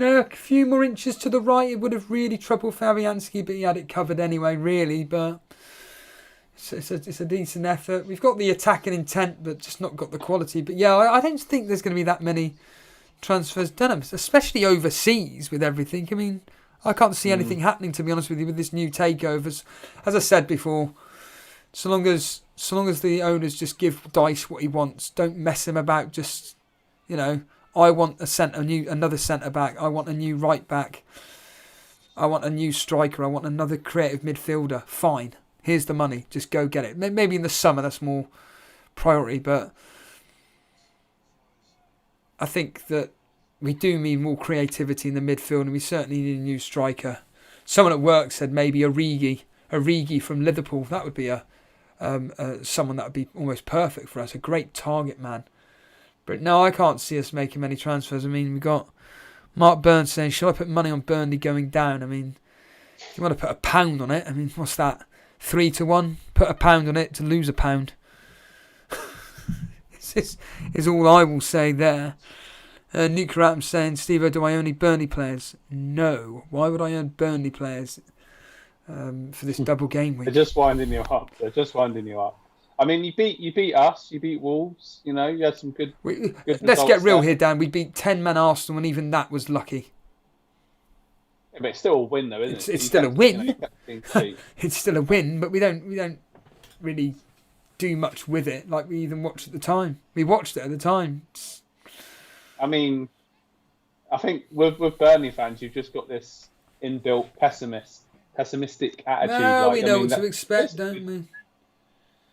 A few more inches to the right, it would have really troubled Fabianski, but he had it covered anyway, really. But it's a decent effort. We've got the attacking intent, but just not got the quality. But yeah, I don't think there's going to be that many transfers done, especially overseas with everything. I can't see anything happening, to be honest with you, with this new takeovers. As I said before, so long as the owners just give Dice what he wants, don't mess him about. Just I want another centre back. I want a new right back. I want a new striker. I want another creative midfielder. Fine. Here's the money. Just go get it. Maybe in the summer that's more priority, but I think that we do need more creativity in the midfield, and we certainly need a new striker. Someone at work said maybe Origi from Liverpool. That would be someone that would be almost perfect for us. A great target man. But no, I can't see us making many transfers. We got Mark Burns saying, shall I put money on Burnley going down? If you want to put £1 on it, what's that? 3-1? Put £1 on it to lose £1. This is all I will say there. Nuclear Atom saying, Steve, do I own any Burnley players? No. Why would I own Burnley players for this double game week? They're just winding you up. You beat us. You beat Wolves. You had some good. Let's get real here, Dan. We beat 10-man Arsenal, and even that was lucky. Yeah, but it's still a win, though, isn't it? It's still a win. It's still a win, but we don't really do much with it. Like we even watched at the time. We watched it at the time. I think with Burnley fans, you've just got this inbuilt pessimistic attitude. No, we know what to expect, don't we?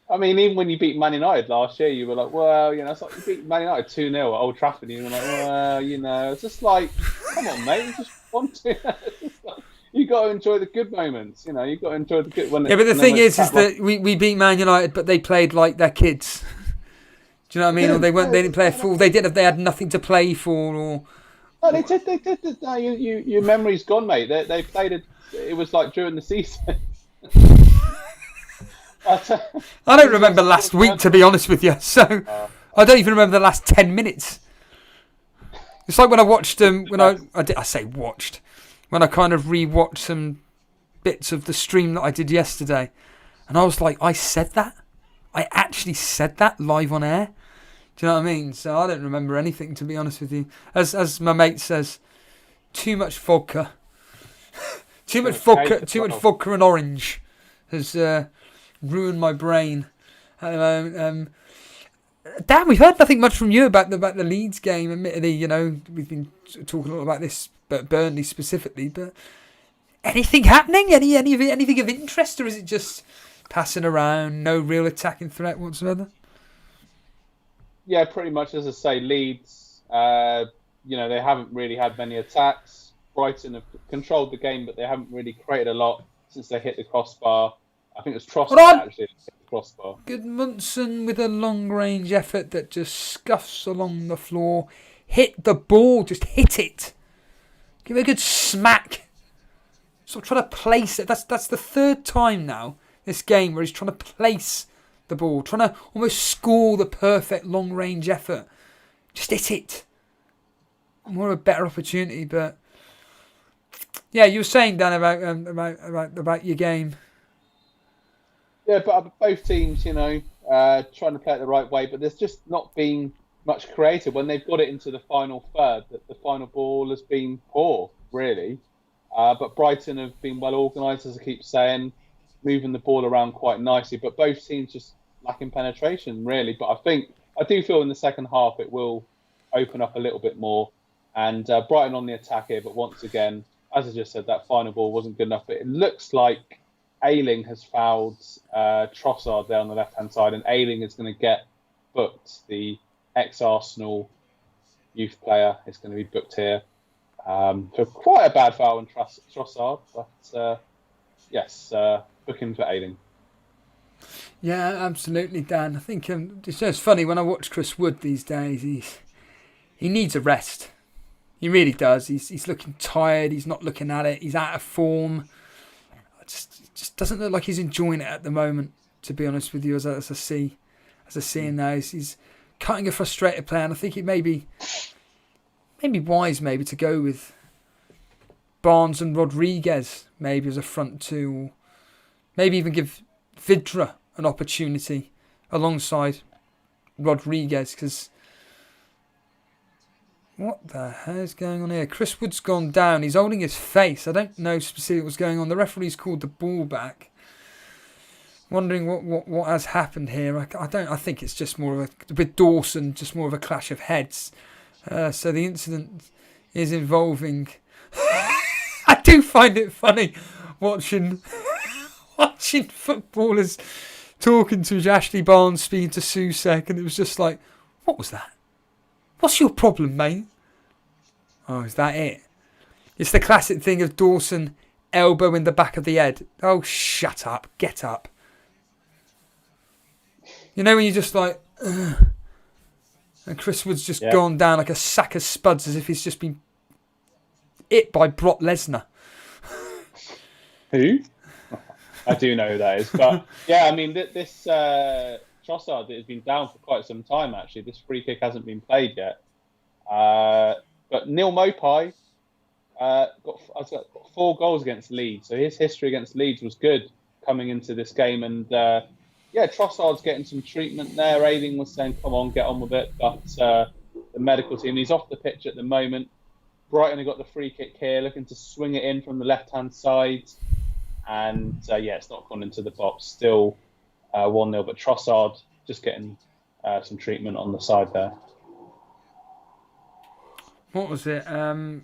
Even when you beat Man United last year, you were like, well, it's like you beat Man United 2-0 at Old Trafford, and you were like, well, it's just like, come on, mate, you just want to. You got to enjoy the good moments, you got to enjoy the good. But the thing is that we beat Man United, but they played like their kids. Do you know what I mean? Or they didn't play a full. They had nothing to play for, or. No, they did. No, your memory's gone, mate. They played it was like during the season. I don't remember last week, to be honest with you. So I don't even remember the last 10 minutes. It's like when I watched when I kind of re-watched some bits of the stream that I did yesterday, and I was like, I said that. I actually said that live on air. Do you know what I mean? So I don't remember anything, to be honest with you. As my mate says, too much vodka. too much vodka and orange has ruined my brain. Dan, we've heard nothing much from you about the Leeds game. Admittedly, we've been talking a lot about this, but Burnley specifically. But anything happening? Anything of interest, or is it just passing around? No real attacking threat whatsoever. Yeah, pretty much. As I say, Leeds. They haven't really had many attacks. Brighton have controlled the game, but they haven't really created a lot since they hit the crossbar. I think it was Trossard actually hit the crossbar. Goodmanson with a long-range effort that just scuffs along the floor. Hit the ball, just hit it. Give it a good smack. Stop trying to place it. That's the third time now this game where he's trying to place the ball, trying to almost score the perfect long-range effort. Just hit it. More of a better opportunity, but Yeah, you were saying, Dan, about your game. Yeah, but both teams, trying to play it the right way, but there's just not been much creative. When they've got it into the final third, the final ball has been poor, really. But Brighton have been well organised, as I keep saying, moving the ball around quite nicely. But both teams just lacking penetration, really. But I do feel in the second half it will open up a little bit more. And Brighton on the attack here, but once again, as I just said, that final ball wasn't good enough. But it looks like Ayling has fouled Trossard there on the left-hand side, and Ayling is going to get booked. The ex-Arsenal youth player is going to be booked here for quite a bad foul on Trossard. But yes, booking for Ayling. Yeah, absolutely, Dan. I think it's just funny when I watch Chris Wood these days. He needs a rest. He really does. He's looking tired. He's not looking at it. He's out of form. It just doesn't look like he's enjoying it at the moment, to be honest with you, as I see him now. He's cutting a frustrated player, and I think it may be wise maybe to go with Barnes and Rodriguez maybe as a front two, or maybe even give Vidra an opportunity alongside Rodriguez, because what the hell is going on here? Chris Wood's gone down. He's holding his face. I don't know specifically what's going on. The referee's called the ball back. Wondering what has happened here. I think it's just more of with Dawson, just more of a clash of heads. So the incident is involving. I do find it funny watching footballers talking to Ashley Barnes, speaking to Susek, and it was just like, what was that? What's your problem, mate? Oh, is that it? It's the classic thing of Dawson elbow in the back of the head. Oh, shut up. Get up. You know when you're just like... Ugh. And Chris Wood's just gone down like a sack of spuds as if he's just been hit by Brock Lesnar. Who? I do know who that is. But, yeah, I mean, this... Trossard has been down for quite some time, actually. This free kick hasn't been played yet. But Neil Mopai got 4 goals against Leeds. So his history against Leeds was good coming into this game. And, Trossard's getting some treatment there. Ayling was saying, come on, get on with it. But the medical team, he's off the pitch at the moment. Brighton have got the free kick here, looking to swing it in from the left-hand side. And, it's not gone into the box. Still... 1-0, but Trossard just getting some treatment on the side there. What was it? Who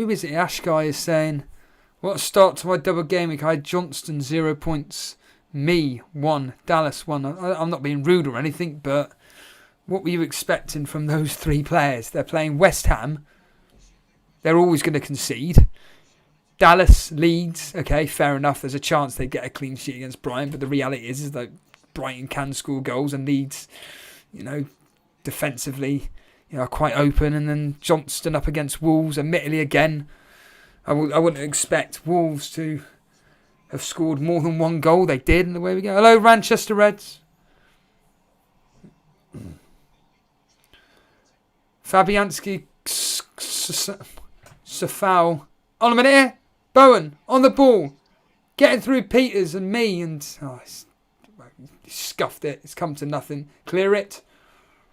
is it? Ash guy is saying, what a start to my double game week. I had Johnston 0 points, me 1, Dallas 1. I'm not being rude or anything, but what were you expecting from those 3 players? They're playing West Ham. They're always going to concede. Dallas, Leeds, okay, fair enough. There's a chance they get a clean sheet against Brighton, but the reality is that Brighton can score goals and Leeds, defensively, are quite open. And then Johnston up against Wolves, admittedly again, I wouldn't expect Wolves to have scored more than 1 goal. They did, and away we go. Hello, Manchester Reds. Fabianski, Safal. On a minute here. Bowen on the ball, getting through Peters and me, and he scuffed it. It's come to nothing. Clear it.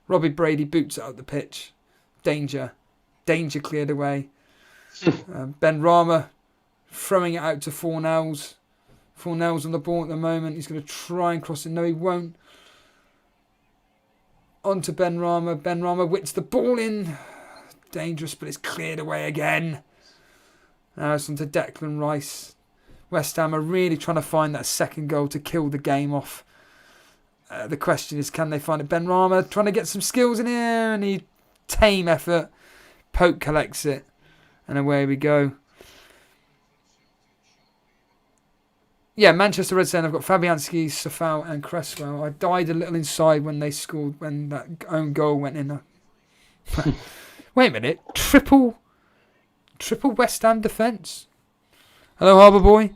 Robbie Brady boots it up the pitch. Danger cleared away. Ben Rama throwing it out to Fornells. Fornells on the ball at the moment. He's going to try and cross it. No, he won't. On to Ben Rama. Ben Rama whips the ball in. Dangerous, but it's cleared away again. Now it's on to Declan Rice. West Ham are really trying to find that second goal to kill the game off. The question is, can they find it? Ben Rama trying to get some skills in here, and he tame effort. Pope collects it, and away we go. Yeah, Manchester Red saying I've got Fabianski, Safal and Cresswell. I died a little inside when they scored, when that own goal went in. Wait a minute, triple West Ham defence. Hello, Harbour Boy.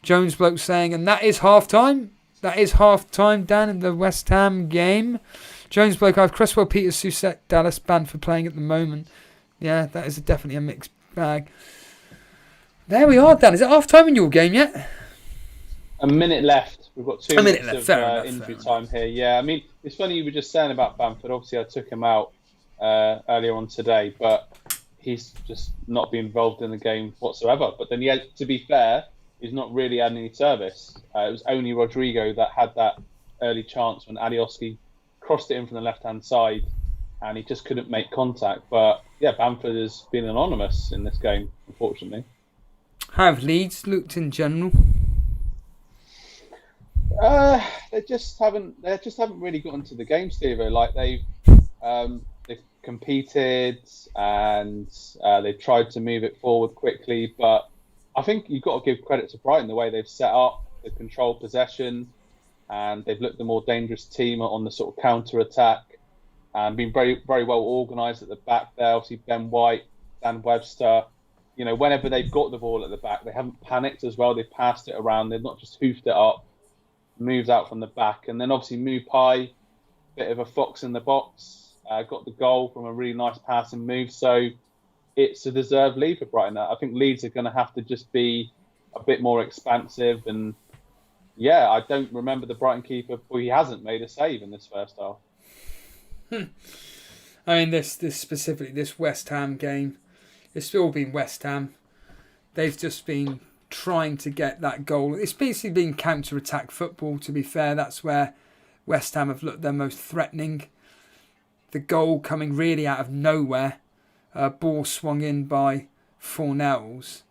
Jones bloke saying, and that is half time. That is half time, Dan, in the West Ham game. Jones bloke, I have Cresswell, Peters, Susek, Dallas banned for playing at the moment. Yeah, that is definitely a mixed bag. There we are, Dan. Is it half time in your game yet? A minute left. We've got 2 minutes left. of injury time here. Yeah, I mean, it's funny you were just saying about Bamford. Obviously, I took him out earlier on today, but he's just not been involved in the game whatsoever. But then, to be fair, he's not really had any service. It was only Rodrigo that had that early chance when Alioski crossed it in from the left-hand side, and he just couldn't make contact. But yeah, Bamford has been anonymous in this game, unfortunately. How have Leeds looked in general? They just haven't really got into the game, Steve. Like they've competed and they've tried to move it forward quickly, but I think you've got to give credit to Brighton the way they've set up, the control possession, and they've looked the more dangerous team on the sort of counter attack and been very, very well organised at the back there. Obviously, Ben White, Dan Webster. You know, whenever they've got the ball at the back, they haven't panicked as well. They've passed it around. They've not just hoofed it up, moved out from the back. And then obviously Mupai, bit of a fox in the box, got the goal from a really nice passing move. So it's a deserved lead for Brighton. I think Leeds are going to have to just be a bit more expansive. And yeah, I don't remember the Brighton keeper, he hasn't made a save in this first half. I mean, this specifically, this West Ham game, it's still been West Ham. They've just been trying to get that goal. It's basically been counter-attack football, to be fair. That's where West Ham have looked their most threatening. The goal coming really out of nowhere. Ball swung in by Fornells.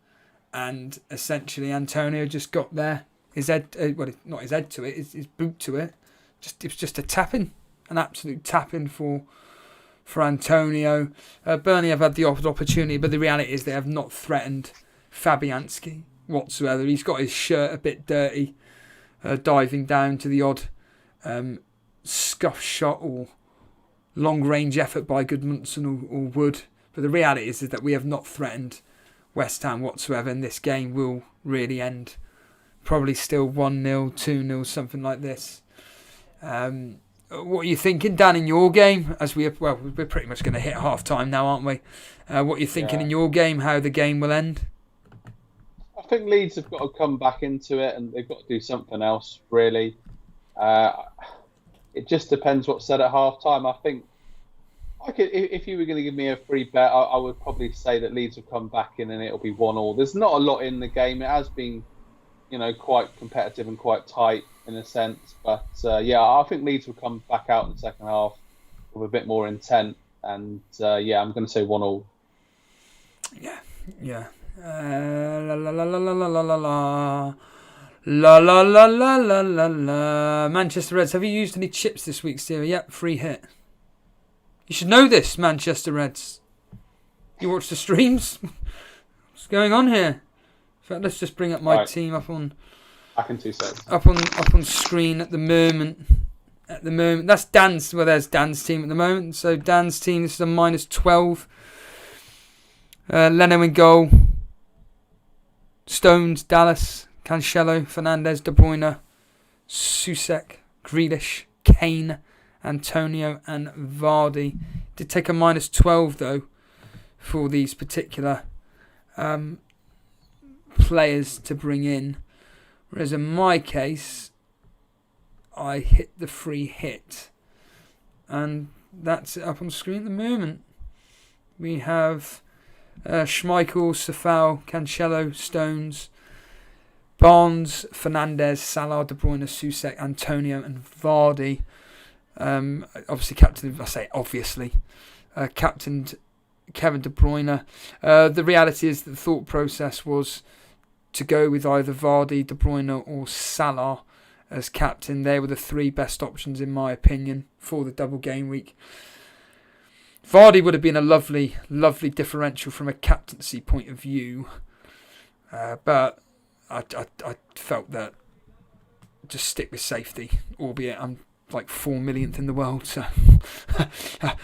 And essentially Antonio just got there. His head, not his head to it, his boot to it. It was just a tap-in. An absolute tap-in for Antonio. Burnley have had the opportunity, but the reality is they have not threatened Fabianski whatsoever. He's got his shirt a bit dirty, diving down to the odd scuff shot or long-range effort by Goodmanson or Wood. But the reality is that we have not threatened West Ham whatsoever, and this game will really end probably still 1-0, 2-0, something like this. What are you thinking, Dan, in your game? We're pretty much going to hit half-time now, aren't we? What are you thinking in your game, how the game will end? I think Leeds have got to come back into it and they've got to do something else, really. It just depends what's said at half-time. I think if you were going to give me a free bet, I would probably say that Leeds will come back in and it'll be 1-1. There's not a lot in the game. It has been, quite competitive and quite tight in a sense. But I think Leeds will come back out in the second half with a bit more intent. And I'm going to say 1-1. Yeah. La la la la la la la la la la la la la la la. Manchester Reds, have you used any chips this week, Steve? Yep, free hit. You should know this, Manchester Reds. You watch the streams? What's going on here? In fact, let's just bring up my team up on. Back in 2 seconds. Up on screen at the moment. That's Dan's. Well, there's Dan's team at the moment. So Dan's team, this is a -12. Leno in goal. Stones, Dallas, Cancelo, Fernandes, De Bruyne, Soucek, Grealish, Kane, Antonio and Vardy. Did take a -12 though for these particular players to bring in. Whereas in my case, I hit the free hit. And that's it up on screen at the moment. We have Schmeichel, Safal, Cancelo, Stones, Barnes, Fernandes, Salah, De Bruyne, Soucek, Antonio and Vardy. Obviously captained Kevin De Bruyne. The reality is that the thought process was to go with either Vardy, De Bruyne or Salah as captain. They were the three best options in my opinion for the double game week. Vardy would have been a lovely, lovely differential from a captaincy point of view. But I felt that just stick with safety, albeit I'm like 4 millionth in the world, so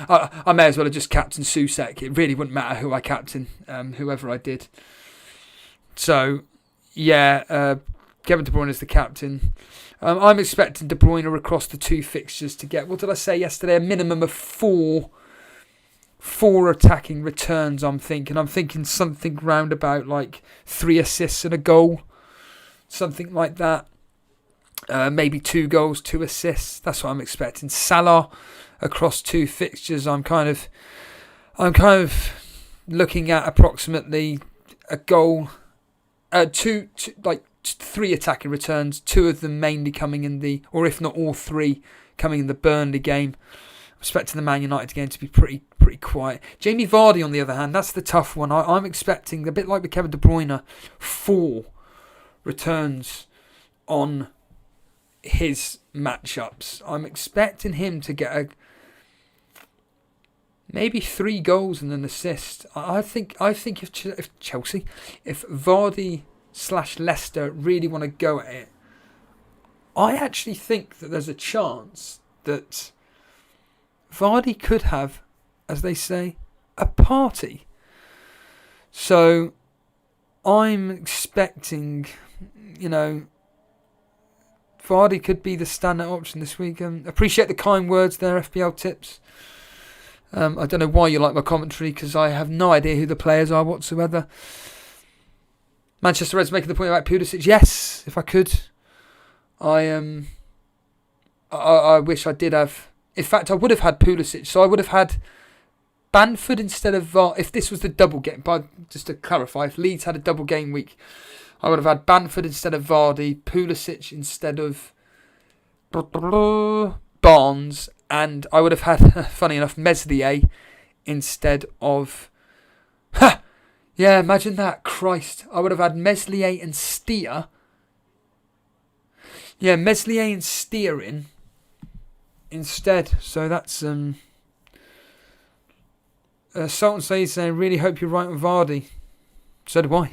I may as well have just captained Soucek. It really wouldn't matter who I captain, whoever I did. So, Kevin De Bruyne is the captain. I'm expecting De Bruyne across the two fixtures to get, what did I say yesterday, a minimum of four 4 attacking returns. I'm thinking something round about like 3 assists and a goal, something like that. Maybe 2 goals, 2 assists. That's what I'm expecting. Salah across 2 fixtures. I'm kind of looking at approximately a goal, 3 attacking returns, 2 of them mainly coming in or if not all 3 coming in the Burnley game. I'm expecting the Man United game to be pretty quiet. Jamie Vardy, on the other hand, that's the tough one. I'm expecting, a bit like with Kevin De Bruyne, 4 returns on his matchups. I'm expecting him to get maybe 3 goals and an assist. I think if Chelsea, if Vardy / Leicester really want to go at it, I actually think that there's a chance that Vardy could have, as they say, a party. So I'm expecting, Vardy could be the standout option this week. Appreciate the kind words there, FPL tips. I don't know why you like my commentary, because I have no idea who the players are whatsoever. Manchester Reds making the point about Pulisic. Yes, if I could. I wish I did have. In fact, I would have had Pulisic. So I would have had Bamford instead of Vardy. If this was the double game, but just to clarify, if Leeds had a double game week, I would have had Bamford instead of Vardy, Pulisic instead of Barnes, and I would have had, funny enough, Meslier instead of... Yeah, imagine that. Christ. I would have had Meslier and Thier. Yeah, Meslier and Thier in instead. So that's... Sultan says, saying, really hope you're right with Vardy. So do I.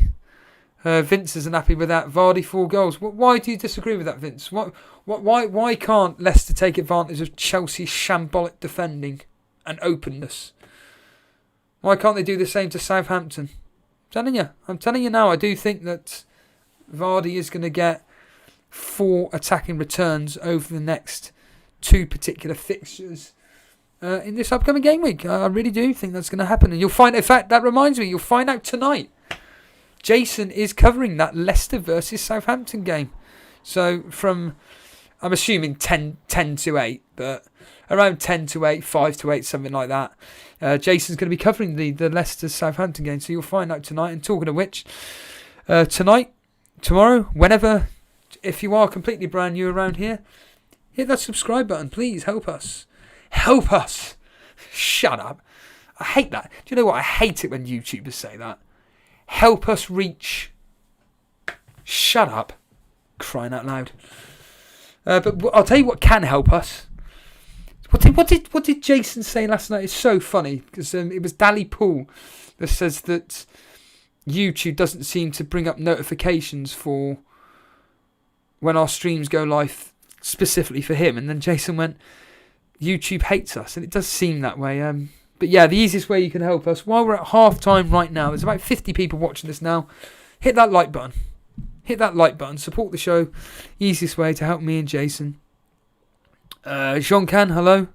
Vince isn't happy with that. Vardy 4 goals. Why do you disagree with that, Vince? Why can't Leicester take advantage of Chelsea's shambolic defending and openness? Why can't they do the same to Southampton? I'm telling you now, I do think that Vardy is going to get 4 attacking returns over the next 2 particular fixtures in this upcoming game week. I really do think that's going to happen. And you'll find, in fact, that reminds me, you'll find out tonight. Jason is covering that Leicester versus Southampton game. So from, I'm assuming 10 to 8, but around 10 to 8, 5 to 8, something like that. Jason's going to be covering the Leicester Southampton game. So you'll find out tonight. And talking of which, tonight, tomorrow, whenever, if you are completely brand new around here, hit that subscribe button. Please help us. Help us. Shut up. I hate that. Do you know what? I hate it when YouTubers say that. Help us reach. Shut up. Crying out loud. But I'll tell you what can help us. What did Jason say last night? It's so funny because it was Dally Pool that says that YouTube doesn't seem to bring up notifications for when our streams go live specifically for him. And then Jason went, YouTube hates us. And it does seem that way. But yeah, the easiest way you can help us, while we're at half time right now, there's about 50 people watching this now, hit that like button. Hit that like button. Support the show. Easiest way to help me and Jason. Jean-Can, hello.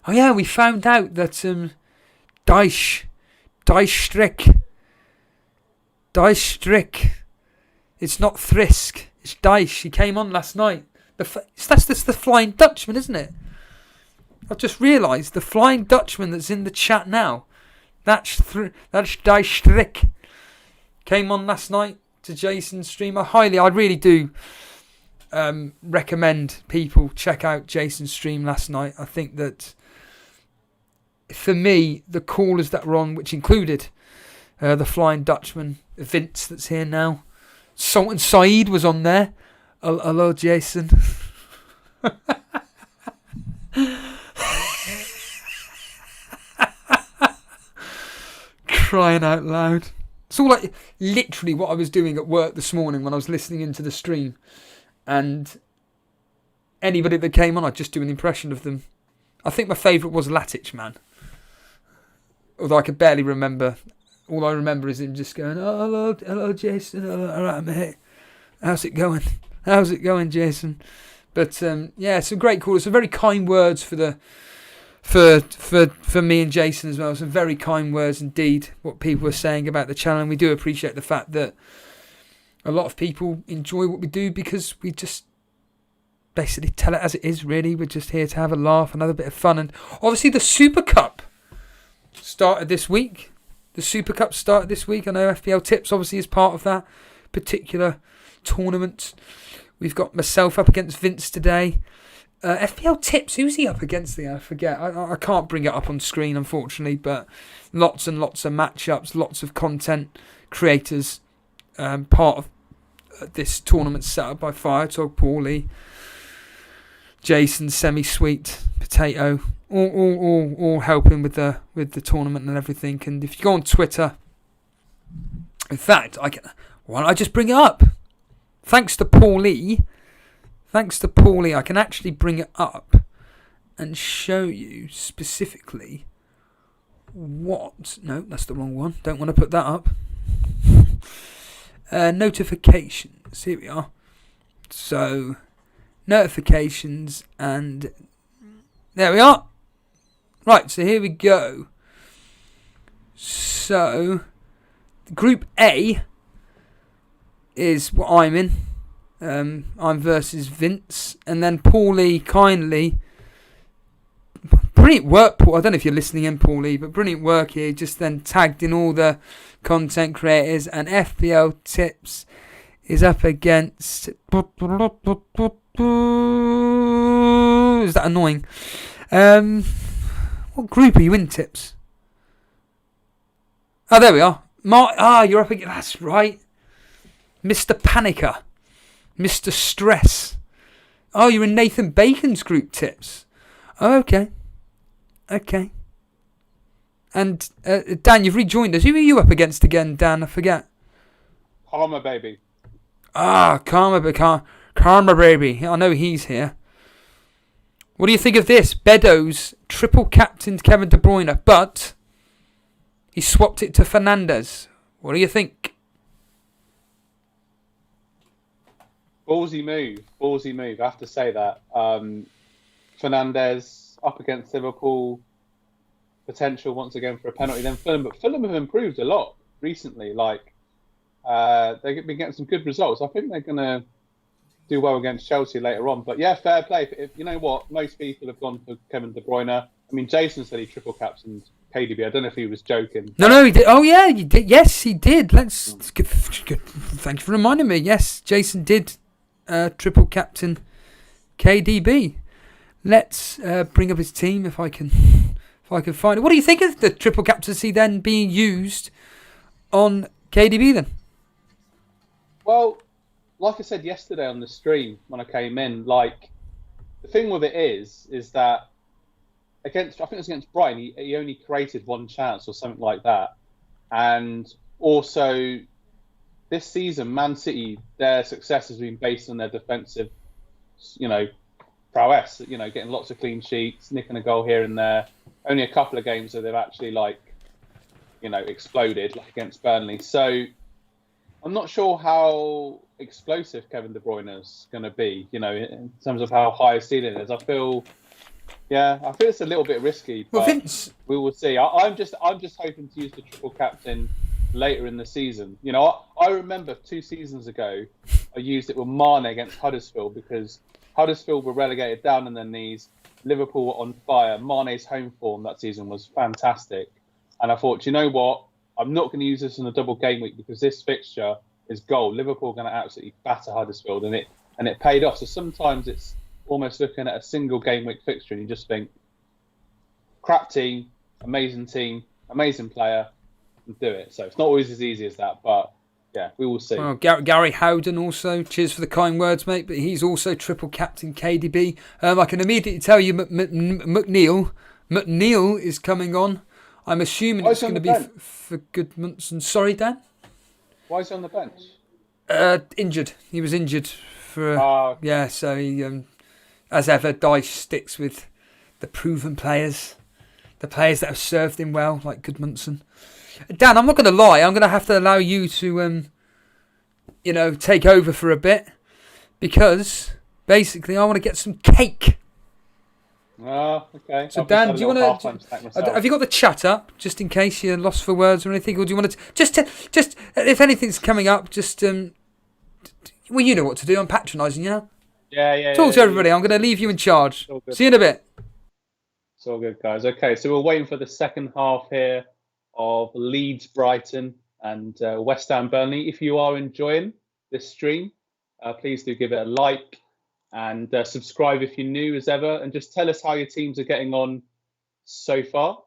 Oh yeah, we found out that Dijkstrik, it's not Thrisk, it's Dyche. He came on last night. That's the Flying Dutchman, isn't it? I've just realised the Flying Dutchman that's in the chat now. That's Dijkstrik. Came on last night to Jason's stream. I really do recommend people check out Jason's stream last night. I think that for me, the callers that were on, which included the Flying Dutchman, Vince that's here now, Sultan Saeed was on there. Hello, Jason. Crying out loud. It's all like literally what I was doing at work this morning when I was listening into the stream. And anybody that came on, I'd just do an impression of them. I think my favourite was Latic Man. Although I could barely remember. All I remember is him just going, oh, hello, Jason. All right, mate. How's it going? How's it going, Jason? But yeah, some great callers. Some very kind words for the for me and Jason as well. Some very kind words indeed, what people were saying about the channel. And we do appreciate the fact that a lot of people enjoy what we do, because we just basically tell it as it is, really. We're just here to have a laugh, another bit of fun. And obviously the Super Cup started this week. I know FPL Tips obviously is part of that particular tournament. We've got myself up against Vince today. FPL Tips, who's he up against there? I forget. I can't bring it up on screen, unfortunately, but lots and lots of matchups, lots of content creators part of this tournament set up by Firetalk, Paulie, Jason, Semi-Sweet, Potato, all helping with the tournament and everything. And if you go on Twitter, in fact, why don't I just bring it up? Thanks to Paulie, I can actually bring it up and show you specifically what... No, that's the wrong one. Don't want to put that up. Notifications. Here we are. So, notifications, and there we are. Right, so here we go. So, Group A is what I'm in. I'm versus Vince, and then Paulie kindly, brilliant work, Paul. I don't know if you're listening in, Paulie, but brilliant work here. Just then tagged in all the content creators, and FPL Tips is up against. Is that annoying? What group are you in, Tips? Oh, there we are. You're up against. That's right, Mr. Panicker. Mr. Stress. Oh, you're in Nathan Bacon's group, Tips. Oh, okay. And Dan, you've rejoined us. Who are you up against again, Dan? I forget. Karma Baby. Karma Baby. I know he's here. What do you think of this? Beddoes triple captained Kevin De Bruyne, but he swapped it to Fernandes. What do you think? Ballsy move. I have to say that. Fernandes up against Liverpool, potential once again for a penalty. Then Fulham, but Fulham have improved a lot recently. They've been getting some good results. I think they're going to do well against Chelsea later on. But yeah, fair play. If you know what, most people have gone for Kevin De Bruyne. I mean, Jason said he triple captained KDB. I don't know if he was joking. No, he did. Oh yeah, he did. Yes, he did. Good. Thank you for reminding me. Yes, Jason did. Triple captain KDB. Let's bring up his team if I can find it. What do you think of the triple captaincy then being used on KDB then? Well, like I said yesterday on the stream when I came in, the thing with it is that I think it was against Brighton, he only created one chance or something like that, and also this season, Man City, their success has been based on their defensive, prowess. Getting lots of clean sheets, nicking a goal here and there. Only a couple of games that they've actually exploded, like against Burnley. So I'm not sure how explosive Kevin De Bruyne is going to be. In terms of how high his ceiling is. I feel it's a little bit risky, but we will see. I'm just hoping to use the triple captain later in the season. I remember 2 seasons ago I used it with Mane against Huddersfield, because Huddersfield were relegated down on their knees, Liverpool were on fire. Mane's home form that season was fantastic, and I thought, you know what, I'm not going to use this in a double game week because this fixture is gold. Liverpool are going to absolutely batter Huddersfield, and it paid off. So sometimes it's almost looking at a single game week fixture and you just think, crap team, amazing player, do it. So it's not always as easy as that, but yeah, we will see. Well, Gary Howden also, cheers for the kind words, mate, but he's also triple captain KDB. I can immediately tell you McNeil is coming on. I'm assuming it's going to be for Goodmanson. Sorry, Dan? Why is he on the bench? Injured. He was injured for so he, as ever, dice sticks with the proven players, the players that have served him well, like Goodmanson. Dan, I'm not going to lie. I'm going to have to allow you to, take over for a bit, because basically I want to get some cake. Oh, okay. So I've just Dan, had a do you little want half-time to? snack myself. Have you got the chat up just in case you're lost for words or anything, or do you want to just if anything's coming up, just well, you know what to do. I'm patronising you now. Talk to everybody. I'm going to leave you in charge. It's all good. See you in a bit. It's all good, guys. Okay, so we're waiting for the second half here of Leeds, Brighton, and West Ham, Burnley. If you are enjoying this stream, please do give it a like and subscribe if you're new as ever, and just tell us how your teams are getting on so far.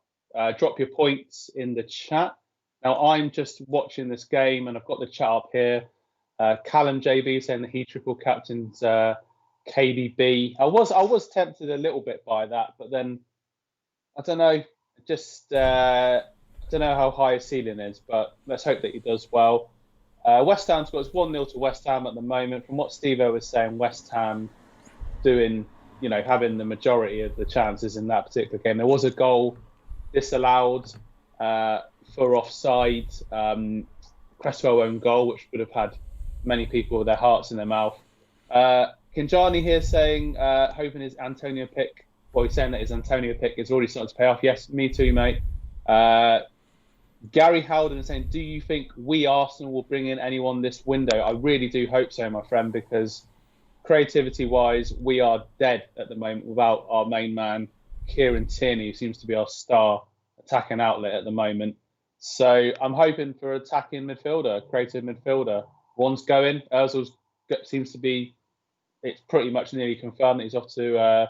Drop your points in the chat. Now, I'm just watching this game, and I've got the chat up here. Callum JB saying that he triple captains KDB. I was tempted a little bit by that, but then I don't know. Just I don't know how high his ceiling is, but let's hope that he does well. West Ham's got it's 1-0 to West Ham at the moment. From what Steve-O was saying, West Ham doing, having the majority of the chances in that particular game. There was a goal disallowed for offside. Cresswell own goal, which would have had many people with their hearts in their mouth. Kinjani here saying, hoping his Antonio pick, well, he's saying that his Antonio pick is already starting to pay off. Yes, me too, mate. Gary Howden is saying, do you think we, Arsenal, will bring in anyone this window? I really do hope so, my friend, because creativity-wise, we are dead at the moment without our main man, Kieran Tierney, who seems to be our star attacking outlet at the moment. So I'm hoping for attacking midfielder, creative midfielder. One's going. Ozil seems to be, it's pretty much nearly confirmed that he's off to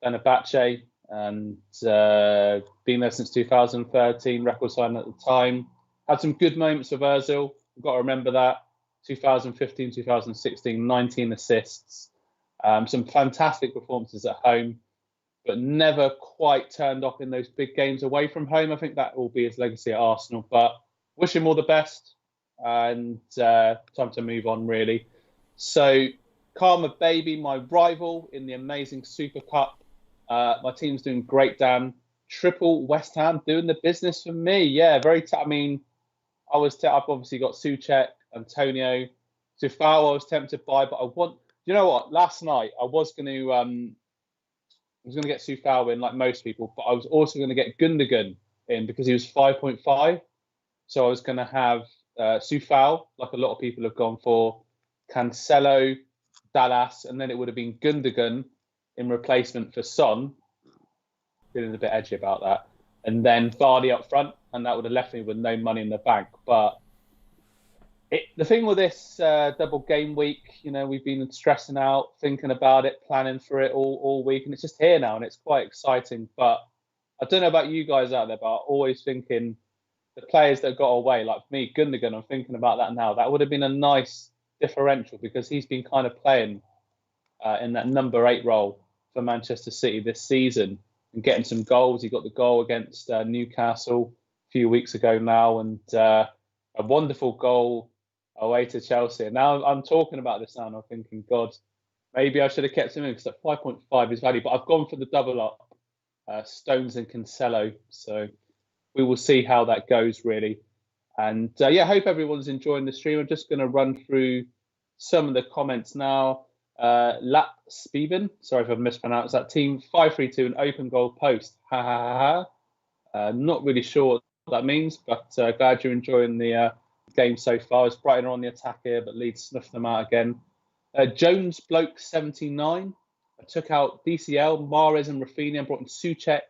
Fenerbahce, and been there since 2013, record signing at the time. Had some good moments with Ozil. We've got to remember that. 2015, 2016, 19 assists. Some fantastic performances at home, but never quite turned off in those big games away from home. I think that will be his legacy at Arsenal, but wish him all the best, and time to move on, really. So, Karma Baby, my rival in the amazing Super Cup. My team's doing great, Dan. Triple West Ham doing the business for me. Yeah, I've obviously got Souček, Antonio, Sufao I was tempted by, but you know what? Last night I was going to get Sufao in like most people, but I was also going to get Gundogan in because he was 5.5. So I was going to have Sufao, like a lot of people have gone for, Cancelo, Dallas, and then it would have been Gundogan in replacement for Son. Feeling a bit edgy about that. And then Vardy up front, and that would have left me with no money in the bank. But the thing with this double game week, we've been stressing out, thinking about it, planning for it all week, and it's just here now, and it's quite exciting. But I don't know about you guys out there, but I'm always thinking the players that got away, like me, Gundogan, I'm thinking about that now. That would have been a nice differential because he's been kind of playing in that number 8 role for Manchester City this season and getting some goals. He got the goal against Newcastle a few weeks ago now, and a wonderful goal away to Chelsea. And now I'm talking about this now and I'm thinking, God, maybe I should have kept him in because at 5.5 is value. But I've gone for the double up, Stones and Cancelo. So we will see how that goes, really. And I hope everyone's enjoying the stream. I'm just going to run through some of the comments now. Lap Steven, sorry if I've mispronounced that. Team 532, an open goal post. Ha ha ha ha. Not really sure what that means, but glad you're enjoying the game so far. As Brighton are on the attack here, but Leeds snuffed them out again. Jones Bloke 79. I took out DCL, Mahrez and Rafinha, brought in Souček,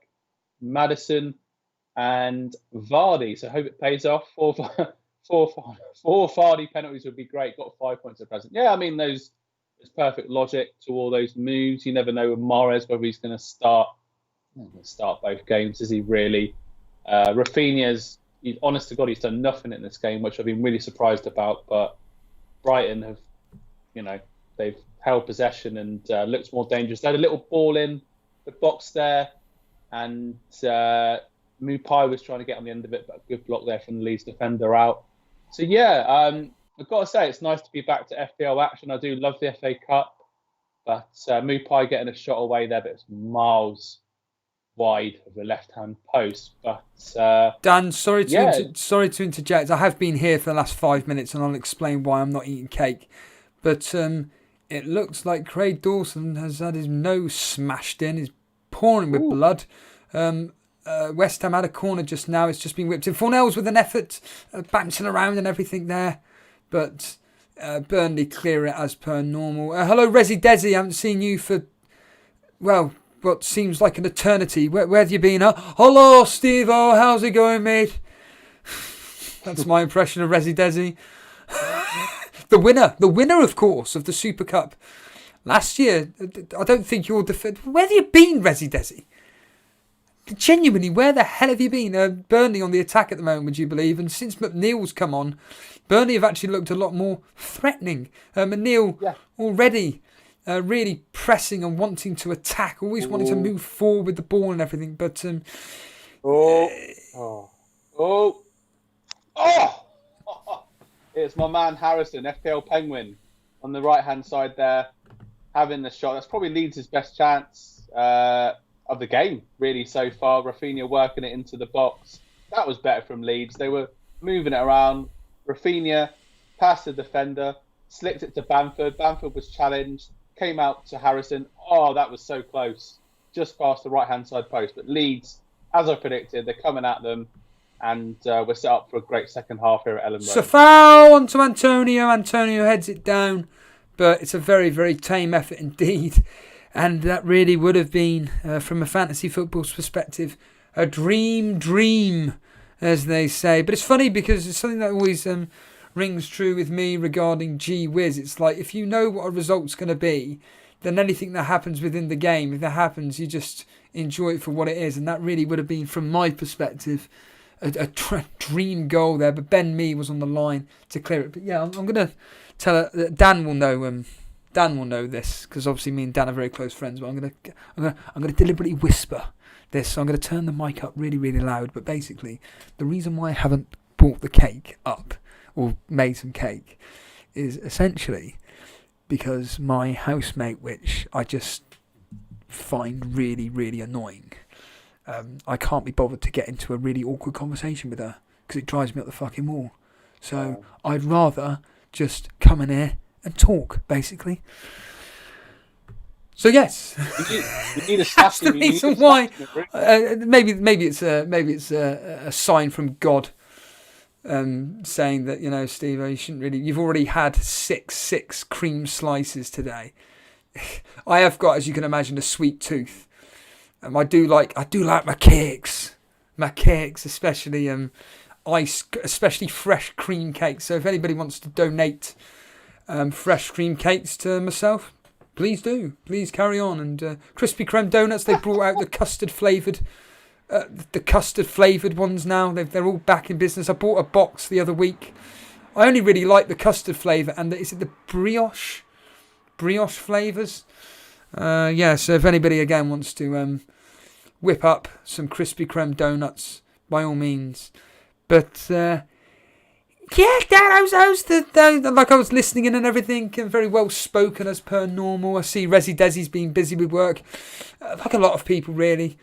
Maddison, and Vardy. So I hope it pays off. Four Vardy penalties would be great. Got 5 points at present. Yeah, I mean, there's perfect logic to all those moves. You never know with Mahrez whether he's going to start. He's not going to start both games, is he really? Rafinha's, honest to God, he's done nothing in this game, which I've been really surprised about. But Brighton have, they've held possession and looked more dangerous. They had a little ball in the box there, and Mupai was trying to get on the end of it, but a good block there from the Leeds defender out. So I've got to say, it's nice to be back to FPL action. I do love the FA Cup, but Mupai getting a shot away there, but it's miles wide of the left-hand post. But Dan, sorry to interject. I have been here for the last 5 minutes, and I'll explain why I'm not eating cake. But it looks like Craig Dawson has had his nose smashed in, his pouring with blood. West Ham had a corner just now. It's just been whipped in. Fornells with an effort, bouncing around and everything there. But Burnley clear it as per normal. Hello, Resi Desi. I haven't seen you for, well, what seems like an eternity. Where have you been? Hello, Steve. Oh, how's it going, mate? That's my impression of Resi Desi. The winner, of course, of the Super Cup last year. I don't think you're where have you been, Resi Desi? Genuinely, where the hell have you been? Burnley on the attack at the moment, would you believe? And since McNeil's come on, Burnley have actually looked a lot more threatening. McNeil already really pressing and wanting to attack, always wanting to move forward with the ball and everything. But it's my man Harrison, FPL Penguin, on the right-hand side there, having the shot. That's probably Leeds' best chance of the game, really, so far. Rafinha working it into the box. That was better from Leeds. They were moving it around. Rafinha passed the defender, slicked it to Bamford. Bamford was challenged, came out to Harrison. Oh, that was so close. Just past the right-hand side post. But Leeds, as I predicted, they're coming at them. And we're set up for a great second half here at Ellen Road. So foul onto Antonio. Antonio heads it down. But it's a very, very tame effort indeed. And that really would have been, from a fantasy football's perspective, a dream, as they say. But it's funny because it's something that always rings true with me regarding Gee Whiz. It's like, if you know what a result's going to be, then anything that happens within the game, if that happens, you just enjoy it for what it is. And that really would have been, from my perspective, a dream goal there. But Ben Mee was on the line to clear it. But yeah, I'm going to tell her that Dan will know. Dan will know this because obviously me and Dan are very close friends. But I'm going to deliberately whisper this. So I'm going to turn the mic up really, really loud. But basically, the reason why I haven't brought the cake up or made some cake is essentially because my housemate, which I just find really, really annoying, I can't be bothered to get into a really awkward conversation with her because it drives me up the fucking wall. So I'd rather just come in here and talk, basically. So yes, you need a that's the reason why. Maybe it's a sign from God, saying that, you know, Steve, you shouldn't really. You've already had six cream slices today. I have got, as you can imagine, a sweet tooth. I do like my cakes, especially especially fresh cream cakes. So if anybody wants to donate fresh cream cakes to myself, please do. Please carry on. And Krispy Kreme donuts, they brought out the custard flavoured ones now. They're all back in business. I bought a box the other week. I only really like the custard flavour and is it the brioche flavours? So if anybody again wants to whip up some Krispy Kreme donuts, by all means. But yeah, Dad, how's the like I was listening in and everything, and very well spoken as per normal. I see Resi Desi's been busy with work, like a lot of people really.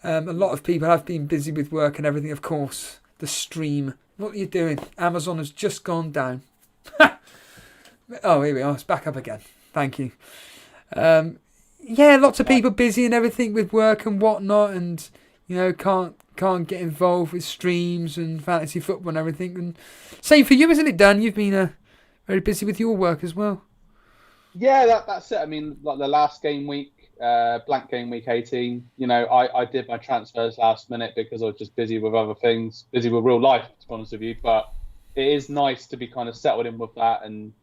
A lot of people have been busy with work and everything. Of course, the stream. What are you doing? Amazon has just gone down. Oh, here we are. It's back up again. Thank you. Yeah, lots of people busy and everything with work and whatnot, and you know can't get involved with streams and fantasy football and everything. And same for you, isn't it, Dan? You've been very busy with your work as well. Yeah, that's it. I mean, like the last game week, blank game week 18. You know, I did my transfers last minute because I was just busy with other things, busy with real life, to be honest with you. But it is nice to be kind of settled in with that and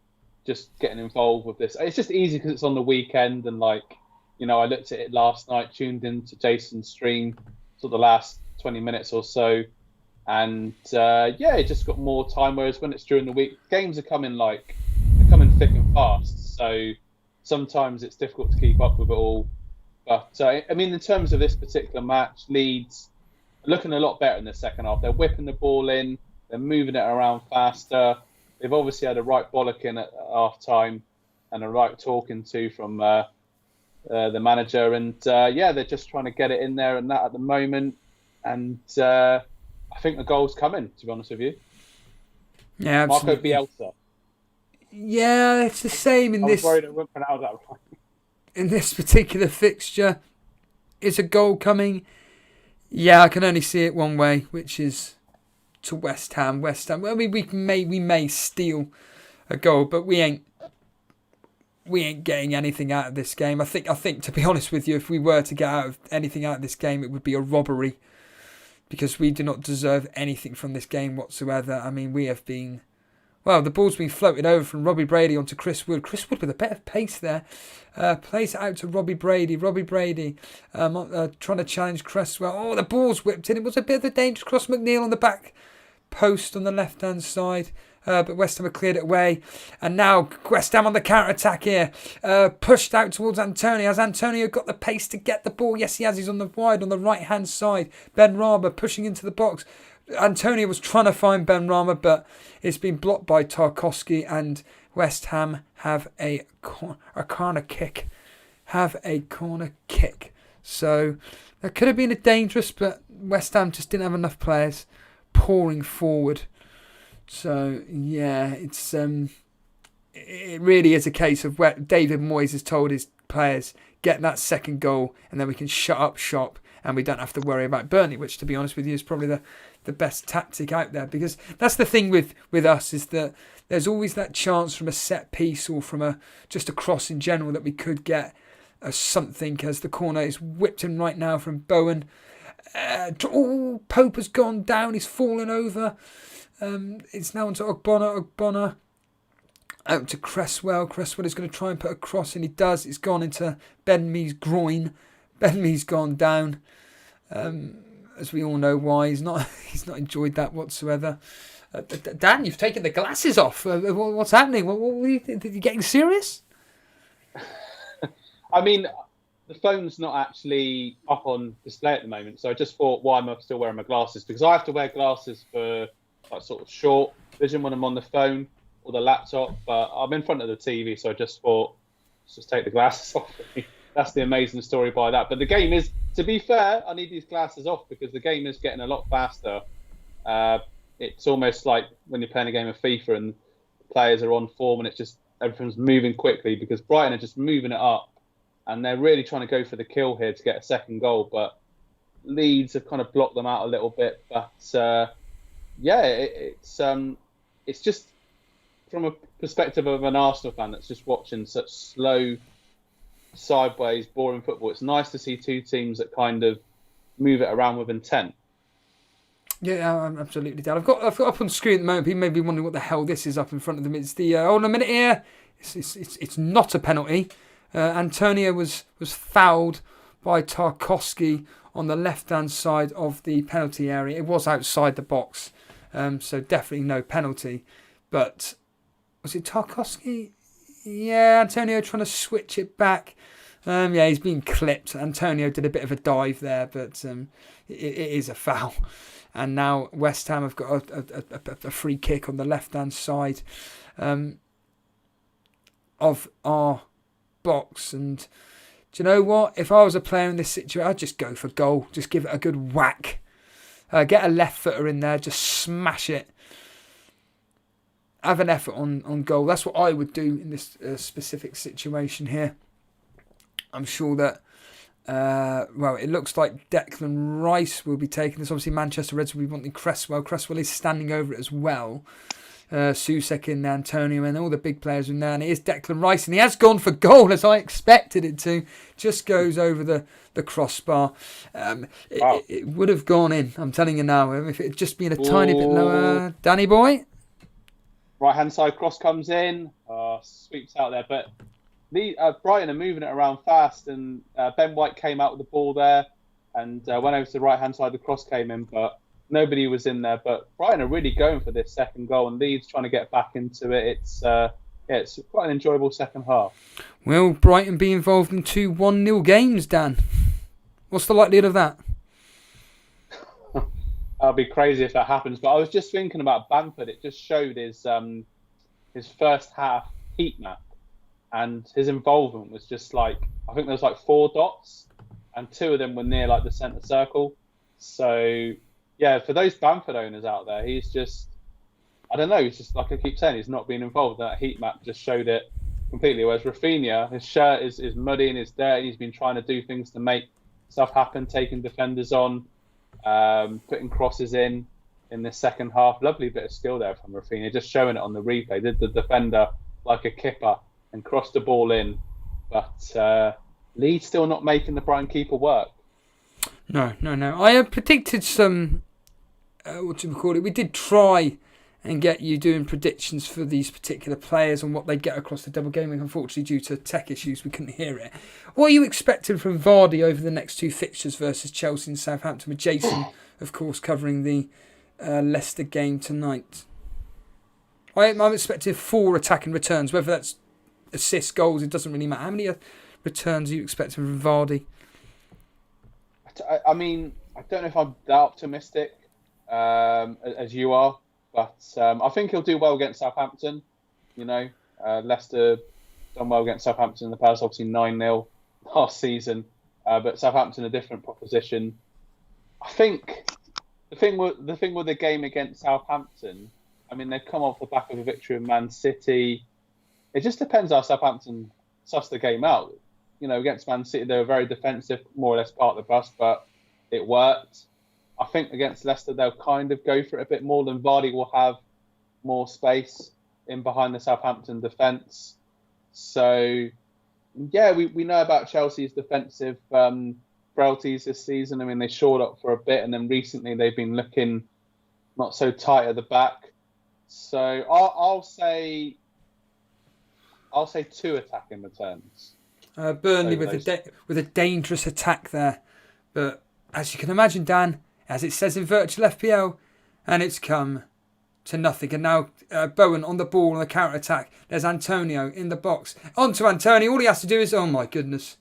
just getting involved with this. It's just easy because it's on the weekend, and like, you know, I looked at it last night, tuned into Jason's stream for the last 20 minutes or so, and it just got more time. Whereas when it's during the week, games are coming thick and fast, so sometimes it's difficult to keep up with it all. But I mean, in terms of this particular match, Leeds are looking a lot better in the second half. They're whipping the ball in, they're moving it around faster. They've obviously had a right bollocking at half time and a right talking to from the manager, and they're just trying to get it in there and that at the moment. And I think the goal's coming, to be honest with you. Yeah, absolutely. Marco Bielsa. Yeah, it's the same in this. I'm worried I won't pronounce that right. In this particular fixture, Is a goal coming? Yeah, I can only see it one way, which is to West Ham. West Ham. Well, we may steal a goal, but we ain't getting anything out of this game. I think to be honest with you, if we were to get anything out of this game, it would be a robbery, because we do not deserve anything from this game whatsoever. I mean, we have been... Well, the ball's been floated over from Robbie Brady onto Chris Wood. Chris Wood with a bit of pace there. Plays it out to Robbie Brady. Robbie Brady trying to challenge Cresswell. Oh, the ball's whipped in. It was a bit of a dangerous cross. McNeil on the back post on the left-hand side. But West Ham have cleared it away. And now West Ham on the counter-attack here. Pushed out towards Antonio. Has Antonio got the pace to get the ball? Yes, he has. He's on the wide on the right-hand side. Ben Rama pushing into the box. Antonio was trying to find Ben Rama, but it's been blocked by Tarkowski, and West Ham have a corner kick. So that could have been a dangerous, but West Ham just didn't have enough players pouring forward. So yeah, it really is a case of where David Moyes has told his players, get that second goal and then we can shut up shop and we don't have to worry about Burnley, which to be honest with you is probably the best tactic out there, because that's the thing with us, is that there's always that chance from a set piece or from just a cross in general that we could get something, as the corner is whipped in right now from Bowen. Pope has gone down, he's fallen over. It's now onto Ogbonna out to Cresswell. Cresswell is going to try and put a cross in. He does. It's gone into Ben Mee's groin. Ben Mee's gone down. As we all know why. He's not enjoyed that whatsoever. Dan, you've taken the glasses off. What's happening? What are you getting serious? I mean, the phone's not actually up on display at the moment, so I just thought, why am I still wearing my glasses? Because I have to wear glasses for like sort of short vision when I'm on the phone or the laptop, but I'm in front of the TV, so I just thought, let's just take the glasses off. That's the amazing story by that. But the game is, to be fair, I need these glasses off because the game is getting a lot faster. It's almost like when you're playing a game of FIFA and the players are on form and it's just everything's moving quickly, because Brighton are just moving it up and they're really trying to go for the kill here to get a second goal. But Leeds have kind of blocked them out a little bit. But it's just from a perspective of an Arsenal fan that's just watching such slow, sideways, boring football. It's nice to see two teams that kind of move it around with intent. Yeah, absolutely, Dan. I've got up on screen at the moment. People may be wondering what the hell this is up in front of them. It's the hold on a minute here. It's not a penalty. Antonio was fouled by Tarkowski on the left-hand side of the penalty area. It was outside the box, so definitely no penalty. But was it Tarkowski? Yeah, Antonio trying to switch it back. Yeah, he's been clipped. Antonio did a bit of a dive there, but it is a foul. And now West Ham have got a free kick on the left-hand side of our box. And do you know what? If I was a player in this situation, I'd just go for goal. Just give it a good whack. Get a left footer in there. Just smash it. Have an effort on goal. That's what I would do in this specific situation here. I'm sure that, it looks like Declan Rice will be taking this. Obviously, Manchester Reds will be wanting Cresswell. Cresswell is standing over it as well. Susek in there, Antonio, and all the big players in there. And it is Declan Rice, and he has gone for goal as I expected it to. Just goes over the crossbar. Wow. It would have gone in, I'm telling you now. If it had just been a tiny bit lower. Danny boy? Right-hand side cross comes in, sweeps out there. But Brighton are moving it around fast, and Ben White came out with the ball there and went over to the right-hand side. The cross came in, but nobody was in there. But Brighton are really going for this second goal, and Leeds trying to get back into it. It's quite an enjoyable second half. Will Brighton be involved in 2 1-0 games, Dan? What's the likelihood of that? That'll be crazy if that happens. But I was just thinking about Bamford. It just showed his first half heat map, and his involvement was just like, I think there was like 4 dots, and 2 of them were near like the centre circle. So yeah, for those Bamford owners out there, he's just, I don't know, he's just, like I keep saying, he's not being involved. That heat map just showed it completely. Whereas Rafinha, his shirt is muddy and it's dirty. He's been trying to do things to make Southampton taking defenders on, putting crosses in this second half. Lovely bit of skill there from Rafinha, just showing it on the replay. Did the defender like a kipper and crossed the ball in. But Leeds still not making the Brighton keeper work. No. I have predicted some, we did try and get you doing predictions for these particular players and what they get across the double game week. Unfortunately, due to tech issues, we couldn't hear it. What are you expecting from Vardy over the next 2 fixtures versus Chelsea and Southampton, with Jason, of course, covering the Leicester game tonight? I'm expecting 4 attacking returns, whether that's assists, goals, it doesn't really matter. How many returns are you expecting from Vardy? I mean, I don't know if I'm that optimistic as you are, but I think he'll do well against Southampton. Leicester done well against Southampton in the past, obviously 9-0 last season, but Southampton a different proposition. I think the thing with the game against Southampton, I mean, they've come off the back of a victory in Man City. It just depends how Southampton suss the game out. Against Man City, they were very defensive, more or less part of the bus, but it worked. I think against Leicester, they'll kind of go for it a bit more. Than Vardy will have more space in behind the Southampton defence. So, yeah, we know about Chelsea's defensive frailties this season. I mean, they shored up for a bit, and then recently they've been looking not so tight at the back. So I'll say 2 attacking returns. Burnley with a dangerous attack there. But as you can imagine, Dan, as it says in Virtual FPL, and it's come to nothing. And now Bowen on the ball on the counter-attack. There's Antonio in the box. On to Antonio. All he has to do is, oh my goodness.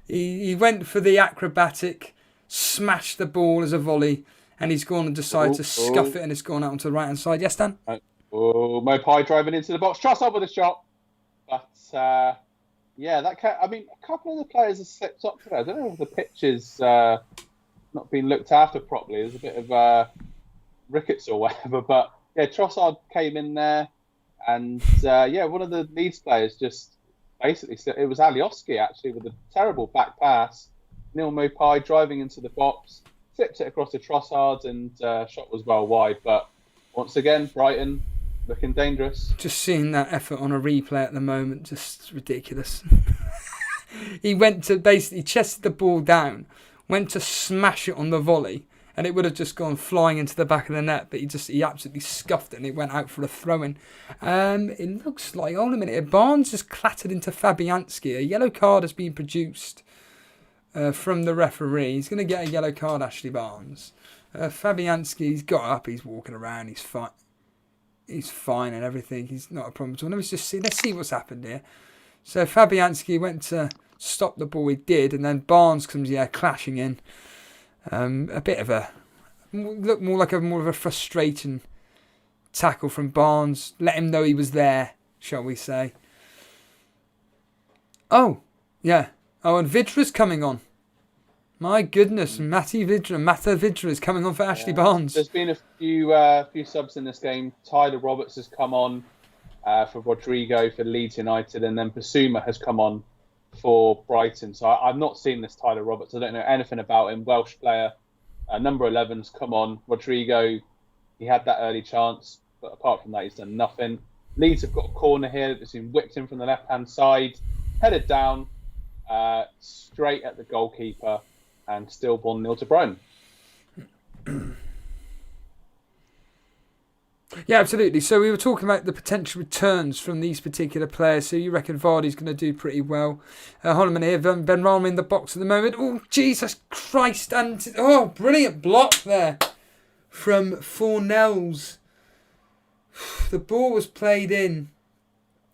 he went for the acrobatic, smashed the ball as a volley, and he's gone and decided to scuff it, and it's gone out onto the right-hand side. Yes, Dan? Mopai driving into the box. Trossard with a shot. But, yeah, a couple of the players have slipped up today. I don't know if the pitch is not being looked after properly. There's a bit of rickets or whatever. But, yeah, Trossard came in there. And, one of the Leeds players just basically, it was Alioski, actually, with a terrible back pass. Neil Mopai driving into the box. Flipped it across to Trossard, and shot was well wide. But, once again, Brighton looking dangerous. Just seeing that effort on a replay at the moment, just ridiculous. He went to basically chested the ball down, went to smash it on the volley, and it would have just gone flying into the back of the net, but he absolutely scuffed it, and it went out for a throw-in. It looks like, hold a minute, Barnes has clattered into Fabianski. A yellow card has been produced from the referee. He's going to get a yellow card, Ashley Barnes. Fabianski's got up, he's walking around, he's fine. He's fine and everything. He's not a problem at all. Let's see what's happened here. So Fabianski went to stop the ball. He did, and then Barnes comes clashing in. A bit of looked more of a frustrating tackle from Barnes. Let him know he was there, shall we say? Oh, yeah. Oh, and Vidra's coming on. My goodness, Mata Vidra is coming on for Ashley Barnes. There's been a few subs in this game. Tyler Roberts has come on for Rodrigo for Leeds United, and then Basuma has come on for Brighton. So I've not seen this Tyler Roberts. I don't know anything about him. Welsh player, number 11's come on. Rodrigo, he had that early chance, but apart from that, he's done nothing. Leeds have got a corner here that's been whipped in from the left-hand side, headed down, straight at the goalkeeper, and still 1-0 to Brighton. Yeah, absolutely. So we were talking about the potential returns from these particular players. So you reckon Vardy's going to do pretty well. Holloman here, Ben Rama in the box at the moment. Oh, Jesus Christ. And, brilliant block there from Fornells. The ball was played in.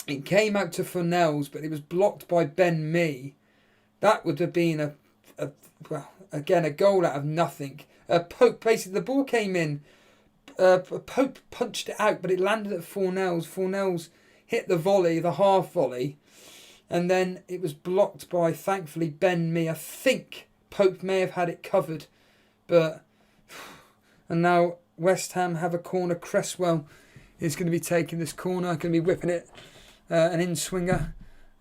It came out to Fornells, but it was blocked by Ben Mee. That would have been a goal out of nothing. Pope, basically, the ball came in. Pope punched it out, but it landed at Fornells. Fornells hit the volley, the half volley, and then it was blocked by, thankfully, Ben Mee. I think Pope may have had it covered, and now West Ham have a corner. Cresswell is going to be taking this corner, going to be whipping it, an in-swinger.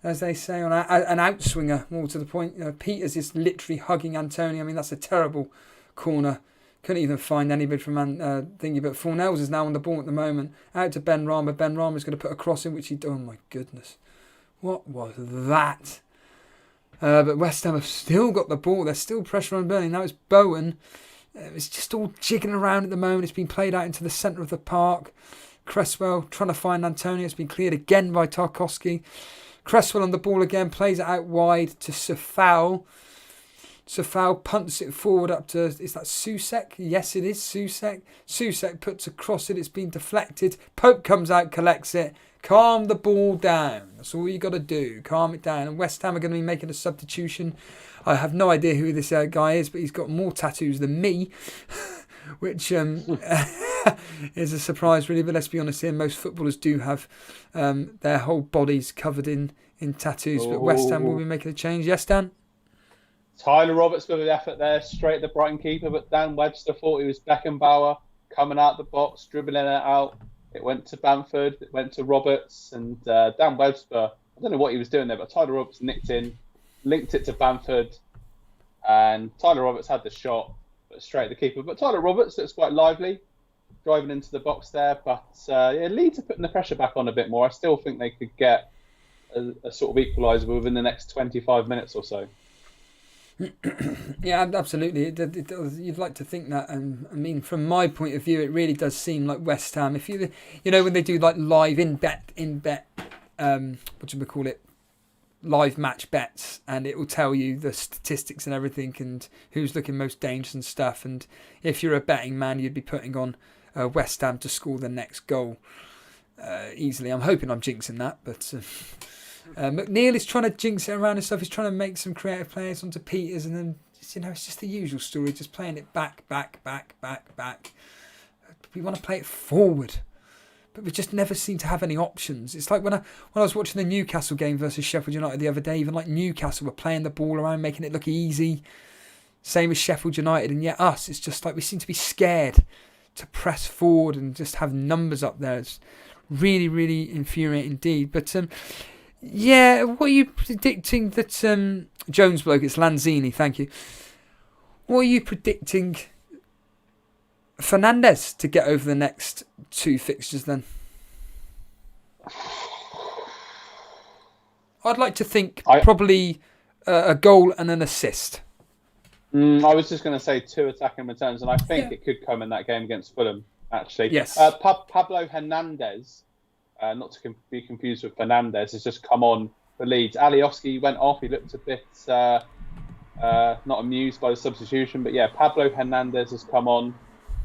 as they say, on an outswinger, more to the point. Peters is literally hugging Antonio. I mean, that's a terrible corner. Couldn't even find anybody from thingy, but Fornells is now on the ball at the moment. Out to Ben Rama. Ben Rama's going to put a cross in, which he... Oh, my goodness. What was that? But West Ham have still got the ball. There's still pressure on Burnley. Now it's Bowen. It's just all jigging around at the moment. It's been played out into the centre of the park. Cresswell trying to find Antonio. It's been cleared again by Tarkowski. Cresswell on the ball again. Plays it out wide to Safal. Safal punts it forward up to... Is that Susek? Yes, it is Susek. Susek puts a cross in. It's been deflected. Pope comes out, collects it. Calm the ball down. That's all you got to do. Calm it down. And West Ham are going to be making a substitution. I have no idea who this guy is, but he's got more tattoos than me, which is a surprise, really. But let's be honest here, most footballers do have their whole bodies covered in tattoos. But West Ham will be making a change. Yes, Dan? Tyler Roberts with an effort there, straight at the Brighton keeper, but Dan Webster thought he was Beckenbauer, coming out the box, dribbling it out. It went to Bamford, it went to Roberts, and Dan Webster, I don't know what he was doing there, but Tyler Roberts nicked in, linked it to Bamford, and Tyler Roberts had the shot, but straight at the keeper. But Tyler Roberts looks quite lively, driving into the box there, but Leeds are putting the pressure back on a bit more. I still think they could get a sort of equaliser within the next 25 minutes or so. Yeah, absolutely. It does. You'd like to think that. I mean, from my point of view, it really does seem like West Ham. If you when they do like live in bet, what do we call it? Live match bets, and it will tell you the statistics and everything, and who's looking most dangerous and stuff. And if you're a betting man, you'd be putting on West Ham to score the next goal easily. I'm hoping I'm jinxing that, but. McNeil is trying to jinx it around and stuff. He's trying to make some creative players onto Peters, and then it's just the usual story, just playing it back. We want to play it forward, but we just never seem to have any options. It's like when I was watching the Newcastle game versus Sheffield United the other day. Even like Newcastle were playing the ball around, making it look easy. Same as Sheffield United, and yet us, it's just like we seem to be scared to press forward and just have numbers up there. It's really, really infuriating indeed. But yeah, what are you predicting that Jones bloke? It's Lanzini, thank you. What are you predicting Fernandez to get over the next two fixtures then? I'd like to think probably a goal and an assist. I was just going to say 2 attacking returns, and I think it could come in that game against Fulham, actually. Yes. Pablo Hernandez. Not to be confused with Fernandez, has just come on for Leeds. Alioski went off. He looked a bit not amused by the substitution. But yeah, Pablo Hernandez has come on,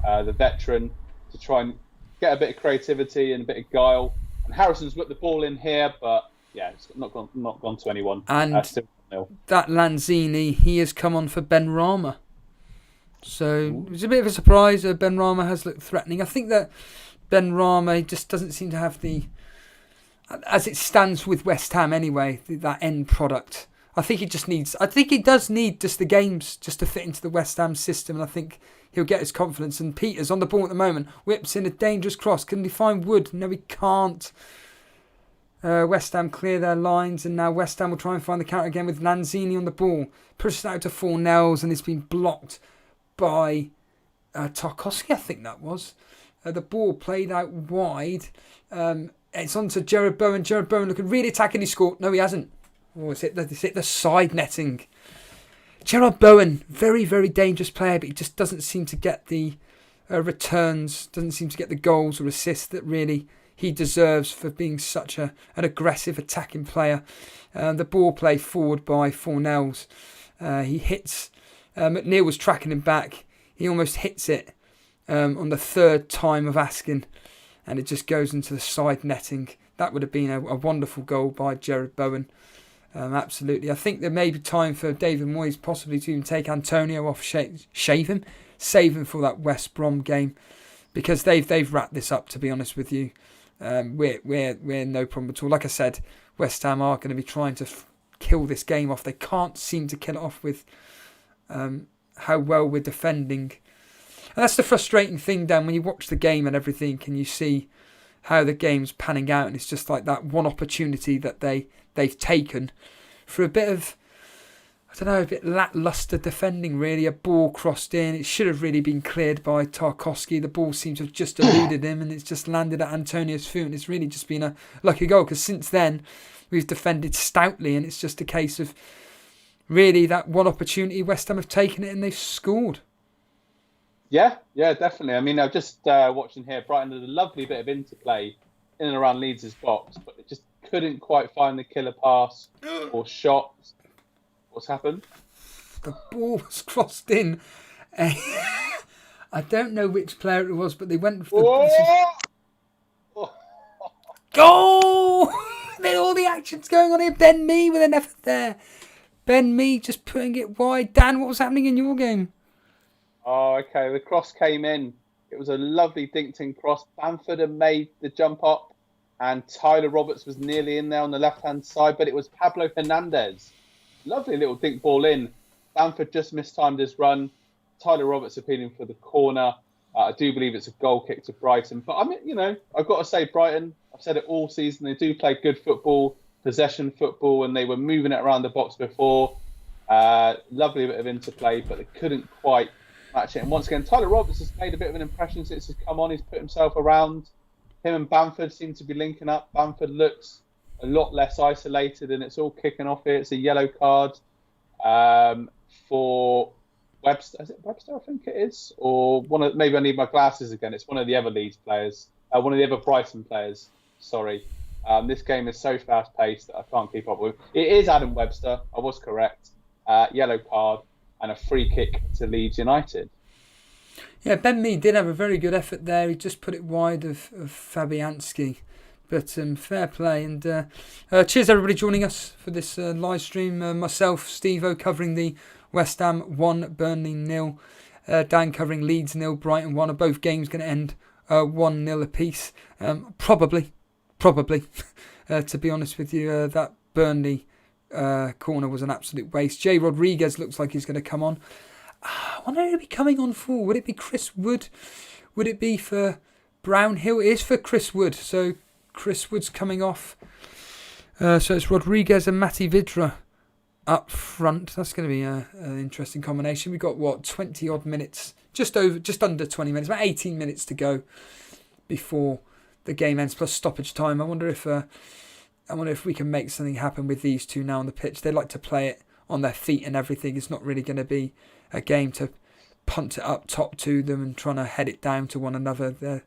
the veteran, to try and get a bit of creativity and a bit of guile. And Harrison's whipped the ball in here, but yeah, it's not gone to anyone. And that Lanzini, he has come on for Ben Rama. So it was a bit of a surprise. Ben Rama has looked threatening. I think that Ben Rama just doesn't seem to have the, as it stands with West Ham anyway, that end product. I think he does need just the games just to fit into the West Ham system, and I think he'll get his confidence. And Peters on the ball at the moment, whips in a dangerous cross. Can he find Wood? No, he can't. West Ham clear their lines, and now West Ham will try and find the counter again with Lanzini on the ball. Pushes it out to Fornells, and it's been blocked by Tarkowski, I think that was. The ball played out wide. It's on to Jared Bowen. Jared Bowen looking really attacking. He scored. No, he hasn't. Oh, it's hit the side netting. Jared Bowen, very, very dangerous player, but he just doesn't seem to get the returns, doesn't seem to get the goals or assists that really he deserves for being such an aggressive attacking player. The ball play forward by Fornells. He hits. McNeil was tracking him back. He almost hits it. On the third time of asking, and it just goes into the side netting. That would have been a wonderful goal by Jared Bowen. Absolutely. I think there may be time for David Moyes possibly to even take Antonio off, save him for that West Brom game, because they've wrapped this up, to be honest with you. We're no problem at all. Like I said, West Ham are going to be trying to kill this game off. They can't seem to kill it off with how well we're defending. And that's the frustrating thing, Dan, when you watch the game and everything, and you see how the game's panning out, and it's just like that one opportunity that they've taken for a bit of, I don't know, a bit lacklustre defending really. A ball crossed in, it should have really been cleared by Tarkowski. The ball seems to have just eluded him, and it's just landed at Antonio's foot, and it's really just been a lucky goal, because since then we've defended stoutly, and it's just a case of really that one opportunity, West Ham have taken it and they've scored. Yeah, definitely. I mean, I'm just watching here. Brighton did a lovely bit of interplay in and around Leeds' box, but it just couldn't quite find the killer pass or shot. What's happened? The ball was crossed in. I don't know which player it was, but they went for the goal. All the action's going on here. Ben Mee with an effort there. Ben Mee just putting it wide. Dan, what was happening in your game? Oh, okay. The cross came in. It was a lovely dinked-in cross. Bamford had made the jump up, and Tyler Roberts was nearly in there on the left-hand side, but it was Pablo Hernandez. Lovely little dink ball in. Bamford just mistimed his run. Tyler Roberts appealing for the corner. I do believe it's a goal kick to Brighton. But, I mean, I've got to say, Brighton, I've said it all season, they do play good football, possession football, and they were moving it around the box before. Lovely bit of interplay, but they couldn't quite match it. And once again, Tyler Roberts has made a bit of an impression since he's come on. He's put himself around. Him and Bamford seem to be linking up. Bamford looks a lot less isolated, and it's all kicking off here. It's a yellow card for Webster. Is it Webster? I think it is. Or maybe I need my glasses again. It's one of the other Leeds players. One of the other Brighton players. Sorry. This game is so fast-paced that I can't keep up with. It is Adam Webster. I was correct. Yellow card and a free kick to Leeds United. Yeah, Ben Mee did have a very good effort there. He just put it wide of Fabianski. But fair play. And cheers everybody joining us for this live stream. Myself, Steve-O, covering the West Ham 1, Burnley 0. Dan covering Leeds 0, Brighton 1. Are both games going to end 1-0 apiece? Probably. To be honest with you, that Burnley corner was an absolute waste. Jay Rodriguez looks like he's going to come on. I wonder who would be coming on for. Would it be Chris Wood? Would it be for Brownhill? It is for Chris Wood. So Chris Wood's coming off. So it's Rodriguez and Matty Vidra up front. That's going to be an interesting combination. We've got 20 odd minutes, just under 20 minutes, about 18 minutes to go before the game ends, plus stoppage time. I wonder if we can make something happen with these two now on the pitch. They like to play it on their feet and everything. It's not really going to be a game to punt it up top to them and trying to head it down to one another. They're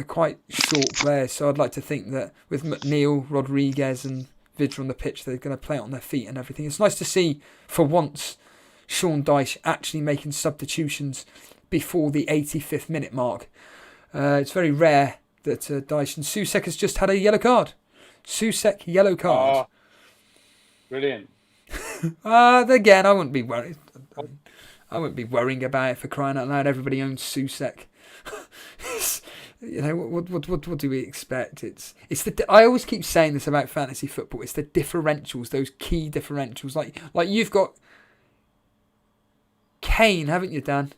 quite short players, so I'd like to think that with McNeil, Rodriguez and Vidra on the pitch, they're going to play it on their feet and everything. It's nice to see, for once, Sean Dyche actually making substitutions before the 85th minute mark. It's very rare that Dyche, and Soucek has just had a yellow card. Soucek, yellow card. Oh, brilliant. Again, I wouldn't be worried. I wouldn't be worrying about it, for crying out loud. Everybody owns Soucek. What do we expect? I always keep saying this about fantasy football. It's the differentials, those key differentials. Like you've got Kane, haven't you, Dan?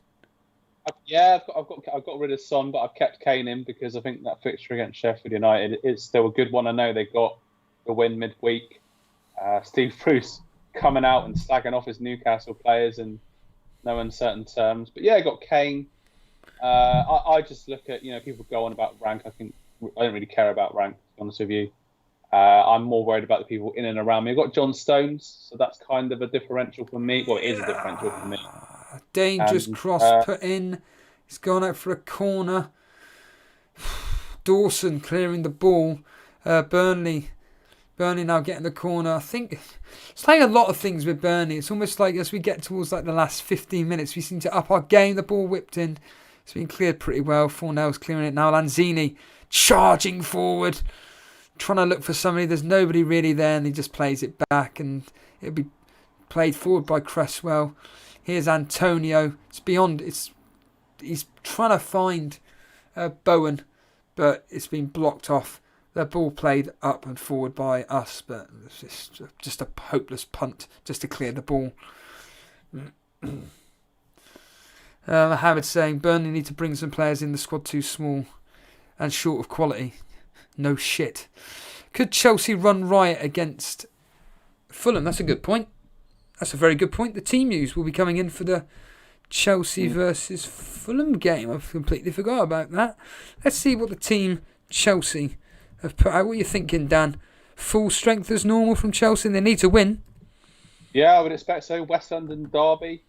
Yeah, I've got rid of Son, but I've kept Kane in because I think that fixture against Sheffield United is still a good one. I know they got the win midweek. Steve Bruce coming out and slagging off his Newcastle players in no uncertain terms. But yeah, I got Kane. I just look at, people go on about rank. I don't really care about rank, to be honest with you. I'm more worried about the people in and around me. I've got John Stones, so that's kind of a differential for me. Well, it is a differential for me. Dangerous cross put in. He's gone out for a corner. Dawson clearing the ball. Burnley now getting the corner. I think it's like a lot of things with Burnley. It's almost like as we get towards the last 15 minutes, we seem to up our game. The ball whipped in. It's been cleared pretty well. Fornell's clearing it now. Lanzini charging forward, trying to look for somebody. There's nobody really there, and he just plays it back, and it'll be played forward by Cresswell. Here's Antonio. He's trying to find Bowen, but it's been blocked off. The ball played up and forward by us, but it's just a hopeless punt just to clear the ball. Mohammed saying Burnley need to bring some players in, the squad too small. and short of quality. No shit. Could Chelsea run riot against Fulham? That's a good point. That's a very good point. The team news will be coming in for the Chelsea versus Fulham game. I've completely forgot about that. Let's see what the team Chelsea have put out. What are you thinking, Dan? Full strength as normal from Chelsea? They need to win. Yeah, I would expect so. West London derby.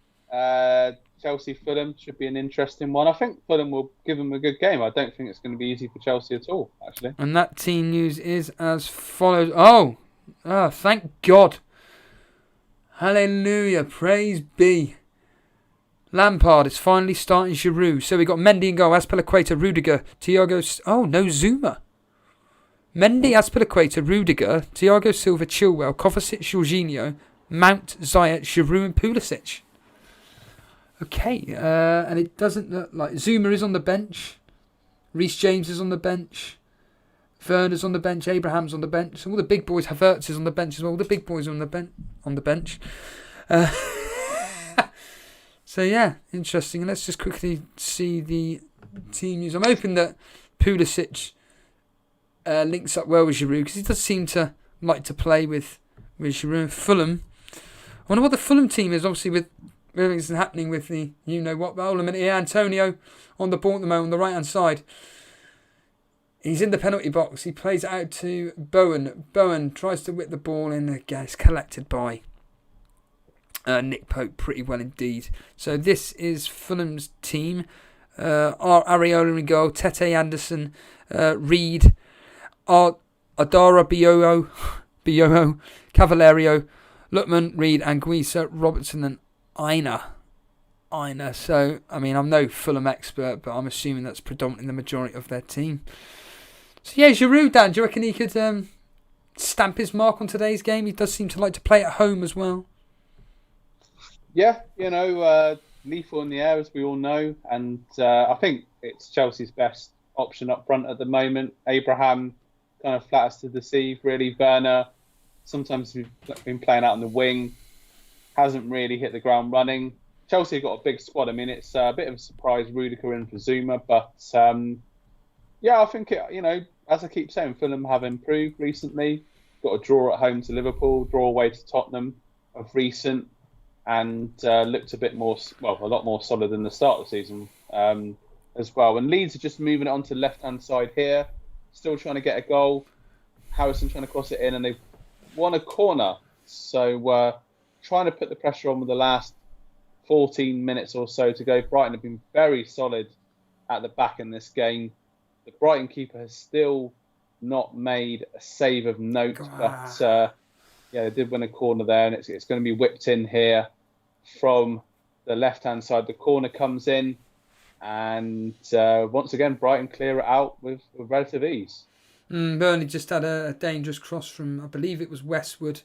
Chelsea Fulham should be an interesting one. I think Fulham will give them a good game. I don't think it's going to be easy for Chelsea at all, actually. And that team news is as follows. Oh, thank God. Hallelujah. Praise be. Lampard is finally starting Giroud. So we got Mendy in goal, Azpilicueta, Rudiger, Thiago... Oh, no Zuma. Mendy, Azpilicueta, Rudiger, Thiago Silva, Chilwell, Kovacic, Jorginho, Mount, Ziyech, Giroud and Pulisic. Okay, and it doesn't look like... Zuma is on the bench. Reece James is on the bench. Werner's on the bench. Abraham's on the bench. All the big boys. Havertz is on the bench as well. All the big boys are on the bench. So yeah, interesting. And let's just quickly see the team news. I'm hoping that Pulisic links up well with Giroud, because he does seem to like to play with Giroud. Fulham. I wonder what the Fulham team is. Obviously, with everything's happening with the but hold on a minute here. Antonio on the ball at the moment on the right hand side. He's in the penalty box. He plays it out to Bowen. Bowen tries to whip the ball in. Again, it's collected by Nick Pope pretty well indeed. So this is Fulham's team. Areola in goal. Tete Anderson. Reed. Adara Bioho. Cavalerio. Lutman, Reed, Anguissa, Robertson and Aina. So, I mean, I'm no Fulham expert, but I'm assuming that's predominantly the majority of their team. So yeah, Giroud, Dan, do you reckon he could stamp his mark on today's game? He does seem to like to play at home as well. Yeah, lethal in the air, as we all know. And I think it's Chelsea's best option up front at the moment. Abraham kind of flatters to deceive, really. Werner, sometimes he's been playing out on the wing, hasn't really hit the ground running. Chelsea have got a big squad. I mean, it's a bit of a surprise Rudiger in for Zuma, but I think as I keep saying, Fulham have improved recently. Got a draw at home to Liverpool, draw away to Tottenham of recent, and looked a lot more solid than the start of the season as well. And Leeds are just moving it onto the left-hand side here, still trying to get a goal. Harrison trying to cross it in, and they've won a corner. So trying to put the pressure on with the last 14 minutes or so to go. Brighton have been very solid at the back in this game. The Brighton keeper has still not made a save of note, but they did win a corner there, and it's going to be whipped in here from the left-hand side. The corner comes in, and once again, Brighton clear it out with relative ease. Burnley just had a dangerous cross from, I believe it was Westwood.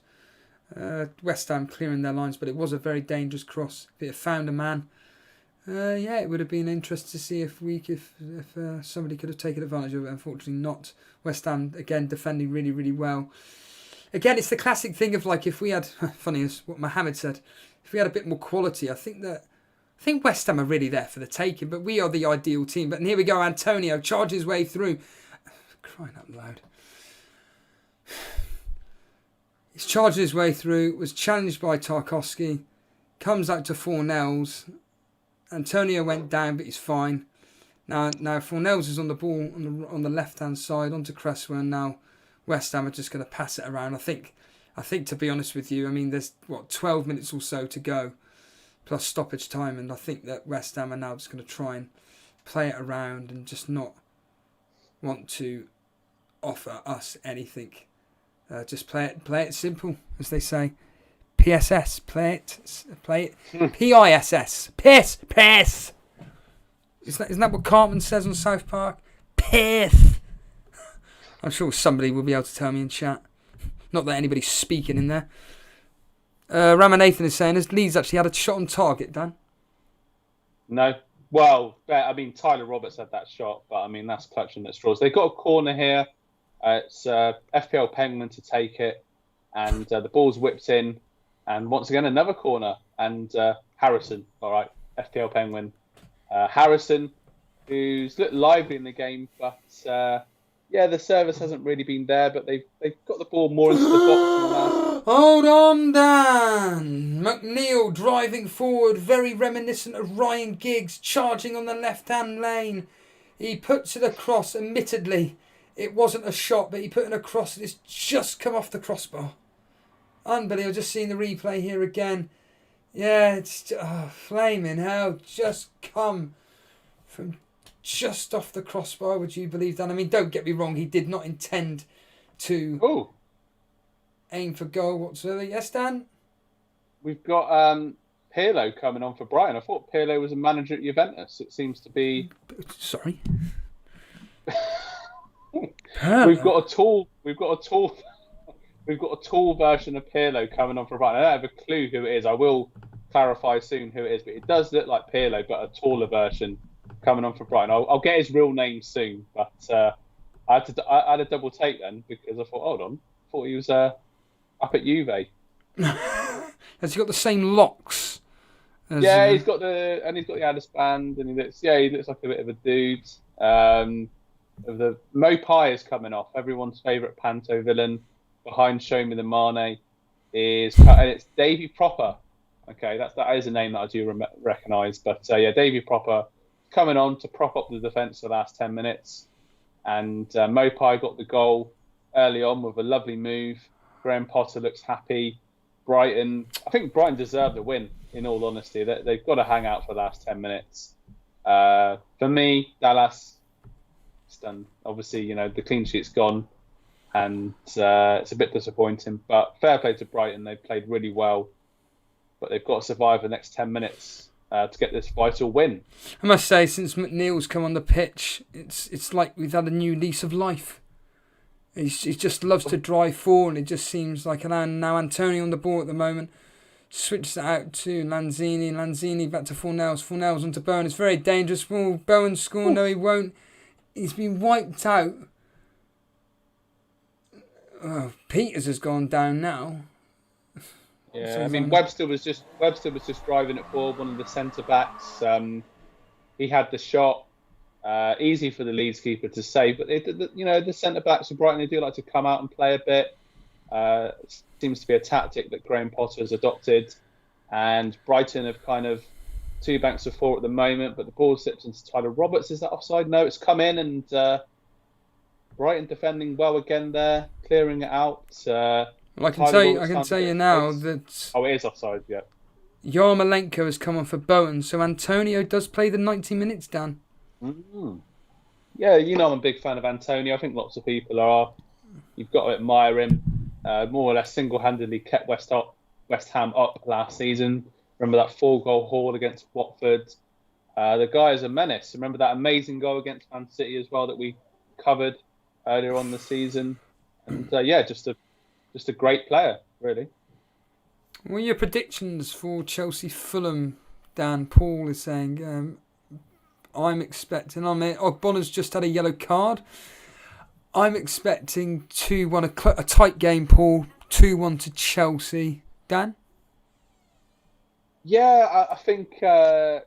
West Ham clearing their lines, but it was a very dangerous cross. If it had found a man, it would have been interesting to see if somebody could have taken advantage of it. Unfortunately not. West Ham, again, defending really, really well. Again, it's the classic thing of like, if we had, funny as what Mohammed said, if we had a bit more quality, I think West Ham are really there for the taking, but we are the ideal team. But here we go, Antonio charges his way through. Crying out loud. He's charged his way through, was challenged by Tarkowski, comes out to Fornells. Antonio went down, but he's fine. Now Fornells is on the ball on the left-hand side, onto Cresswell, and now West Ham are just going to pass it around. I think, to be honest with you, I mean, there's, 12 minutes or so to go, plus stoppage time, and I think that West Ham are now just going to try and play it around and just not want to offer us anything. Just play it simple, as they say. PSS, play it. PISS, piss. Isn't that what Cartman says on South Park? Piss. I'm sure somebody will be able to tell me in chat. Not that anybody's speaking in there. Ramanathan is saying, has Leeds actually had a shot on target, Dan? No. Well, I mean, Tyler Roberts had that shot, but I mean, that's clutching at straws. They've got a corner here. It's FPL Penguin to take it, and the ball's whipped in, and once again another corner, and Harrison. All right, FPL Penguin, Harrison who's looked lively in the game, but the service hasn't really been there. But they've got the ball more into the box in the last. Hold on, Dan. McNeil driving forward, very reminiscent of Ryan Giggs charging on the left-hand lane. He puts it across. Admittedly, it wasn't a shot, but he put it across. It's just come off the crossbar. Unbelievable. Just seeing the replay here again. Yeah, it's flaming hell. Just come from just off the crossbar. Would you believe that? I mean, don't get me wrong. He did not intend to aim for goal whatsoever. Yes, Dan? We've got Pirlo coming on for Brighton. I thought Pirlo was a manager at Juventus. It seems to be. Sorry. We've got a tall version of Pirlo coming on for Brighton. I don't have a clue who it is. I will clarify soon who it is, but it does look like Pirlo, but a taller version coming on for Brighton. I'll get his real name soon, but I had a double take then because I thought, hold on, I thought he was up at Juve. Has he got the same locks? He's got the Addis band, and he looks like a bit of a dude. The Mopai is coming off. Everyone's favourite Panto villain behind Show Me the Mane and it's Davy Proper. Okay, that is a name that I do recognise. But Davy Proper coming on to prop up the defence for the last 10 minutes. And Mopai got the goal early on with a lovely move. Graham Potter looks happy. I think Brighton deserved the win, in all honesty. They've got to hang out for the last 10 minutes. For me, Dallas, it's done. Obviously, the clean sheet's gone. And it's a bit disappointing. But fair play to Brighton. They've played really well. But they've got to survive the next 10 minutes to get this vital win. I must say, since McNeil's come on the pitch, it's like we've had a new lease of life. He just loves to drive forward, and it just seems like now Antonio on the ball at the moment. Switches it out to Lanzini. Lanzini back to Fornells. Fornells onto Bowen. It's very dangerous. Will Bowen score? No, he won't. He's been wiped out. Peters has gone down now. Yeah, I mean Webster was just driving it forward. One of the centre backs. He had the shot. Easy for the Leeds keeper to save, but the centre backs of Brighton, they do like to come out and play a bit. Seems to be a tactic that Graham Potter has adopted, and Brighton have kind of two banks of four at the moment, but the ball slips into Tyler Roberts. Is that offside? No, it's come in, and Brighton defending well again there, clearing it out. Well, I can tell you now that it is offside. Yeah, Yarmolenko has come on for Bowen, so Antonio does play the 90 minutes, Dan. Mm-hmm. Yeah, I'm a big fan of Antonio. I think lots of people are. You've got to admire him. More or less single-handedly kept West Ham up last season. Remember that 4-goal haul against Watford. The guy is a menace. Remember that amazing goal against Man City as well that we covered earlier on the season. And just a great player, really. What are your predictions for Chelsea-Fulham, Dan? Paul is saying... I'm expecting... Ogbonna's just had a yellow card. I'm expecting 2-1, a tight game, Paul. 2-1 to Chelsea. Dan? Yeah, I think I'd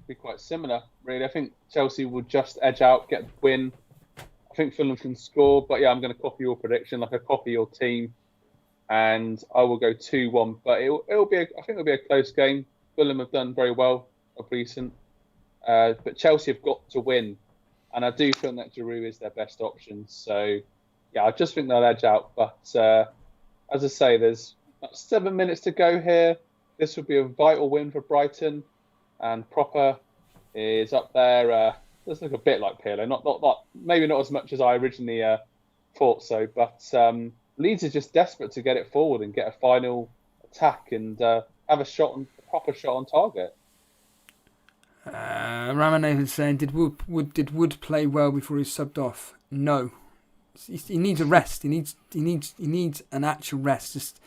be quite similar, really. I think Chelsea will just edge out, get the win. I think Fulham can score, but I'm going to copy your prediction, like I copy your team, and I will go 2-1. But I think it'll be a close game. Fulham have done very well of recent. But Chelsea have got to win, and I do feel that Giroud is their best option. So, I just think they'll edge out. But as I say, there's about 7 minutes to go here. This would be a vital win for Brighton, and Proper is up there. Does look a bit like Pirlo, not maybe not as much as I originally thought so. But Leeds are just desperate to get it forward and get a final attack and have a proper shot on target. Ramanan is saying, did Wood play well before he subbed off? No, he needs a rest. He needs an actual rest. Just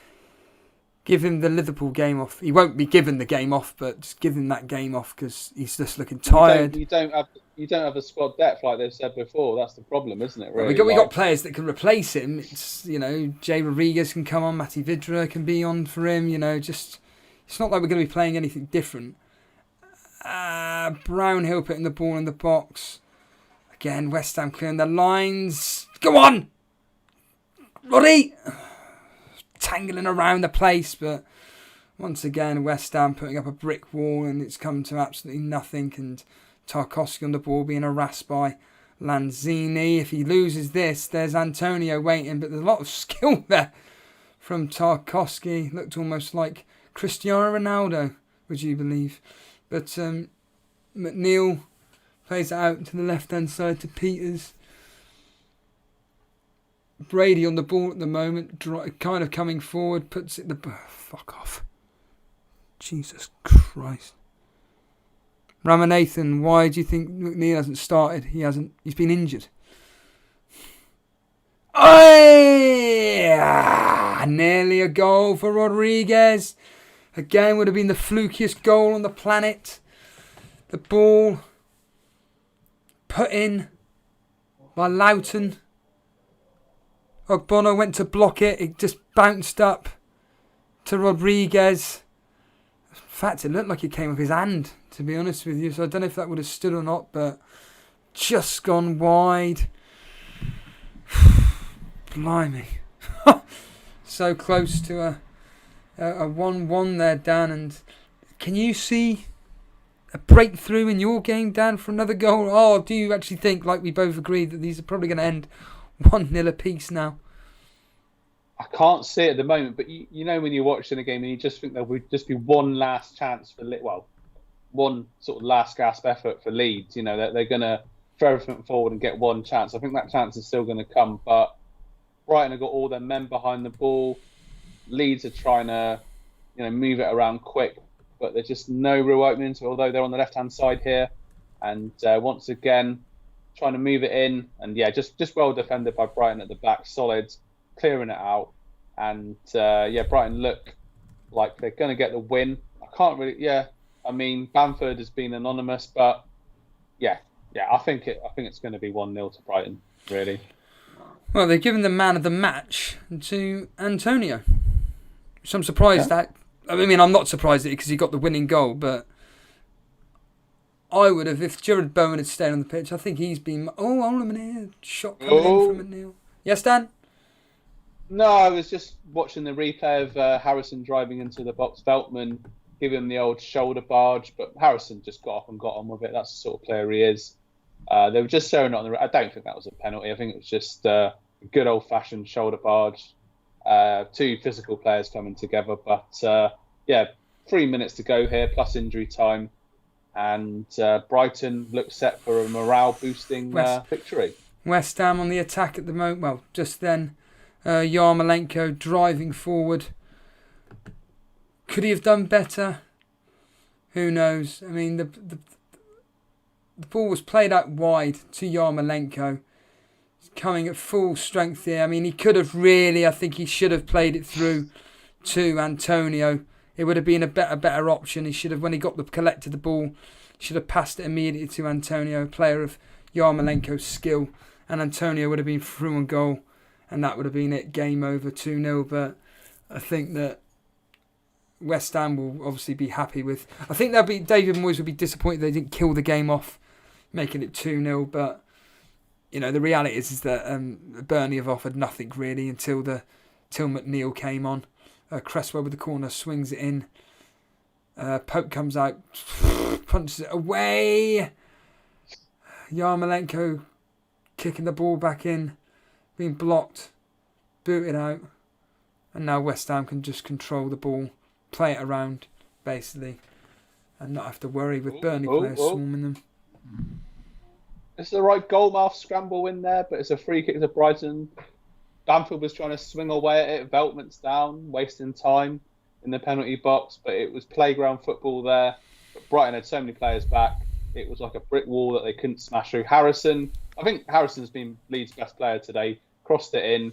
give him the Liverpool game off. He won't be given the game off, but just give him that game off because he's just looking tired. You don't have a squad depth like they've said before. That's the problem, isn't it? Really, we got players that can replace him. It's Jay Rodriguez can come on, Matty Vidra can be on for him. Just it's not like we're going to be playing anything different. Brownhill putting the ball in the box. Again, West Ham clearing the lines. Go on! Roddy! Tangling around the place, but once again, West Ham putting up a brick wall, and it's come to absolutely nothing. And Tarkowski on the ball being harassed by Lanzini. If he loses this, there's Antonio waiting, but there's a lot of skill there from Tarkowski. Looked almost like Cristiano Ronaldo, would you believe? But McNeil plays it out to the left-hand side to Peters. Brady on the ball at the moment, kind of coming forward, puts it fuck off. Jesus Christ. Ramanathan, why do you think McNeil hasn't started? He's been injured. Nearly a goal for Rodriguez. Again, would have been the flukiest goal on the planet. The ball put in by Loughton. Ogbono went to block it. It just bounced up to Rodriguez. In fact, it looked like it came off his hand, to be honest with you. So I don't know if that would have stood or not, but just gone wide. Blimey. So close to a 1-1 there, Dan. And can you see a breakthrough in your game, Dan, for another goal? Oh, do you actually think, like we both agreed, that these are probably going to end 1-0 apiece now? I can't see it at the moment, but you know when you're watching a game and you just think there would just be one last chance for one sort of last gasp effort for Leeds. You know, they're going to throw everything forward and get one chance. I think that chance is still going to come, but Brighton have got all their men behind the ball. Leeds are trying to, move it around quick, but there's just no real opening to it, although they're on the left-hand side here. And once again, trying to move it in. And yeah, just well defended by Brighton at the back, solid, clearing it out. And Brighton look like they're going to get the win. Bamford has been anonymous, but I think it's going to be 1-0 to Brighton, really. Well, they've given the man of the match to Antonio. So I'm surprised I'm not surprised at it because he got the winning goal, but I would have, if Jared Bowen had stayed on the pitch, I think he's been... Oh, hold on a minute here. Shot coming in from McNeil. Yes, Dan? No, I was just watching the replay of Harrison driving into the box. Veltman giving him the old shoulder barge, but Harrison just got up and got on with it. That's the sort of player he is. They were just showing it on the... I don't think that was a penalty. I think it was just a good old-fashioned shoulder barge. Two physical players coming together. But, 3 minutes to go here, plus injury time. And Brighton looks set for a morale-boosting victory. West Ham on the attack at the moment. Well, just then, Yarmolenko driving forward. Could he have done better? Who knows? I mean, the ball was played out wide to Yarmolenko. He's coming at full strength here. I mean, he could have really, I think he should have played it through to Antonio. It would have been a better option. He should have, when he collected the ball, should have passed it immediately to Antonio, a player of Yarmolenko's skill. And Antonio would have been through on goal. And that would have been it, game over, 2-0. But I think that West Ham will obviously be happy with... I think David Moyes would be disappointed they didn't kill the game off, making it 2-0. But, the reality is that Burnley have offered nothing really until McNeil came on. Cresswell with the corner swings it in. Pope comes out, punches it away. Yarmolenko kicking the ball back in, being blocked, booted out. And now West Ham can just control the ball, play it around, basically, and not have to worry with Burnley players swarming them. It's the right goalmouth scramble in there, but it's a free kick to Brighton. Bamford was trying to swing away at it. Veltman's down, wasting time in the penalty box, but it was playground football there. But Brighton had so many players back. It was like a brick wall that they couldn't smash through. I think Harrison's been Leeds' best player today. Crossed it in,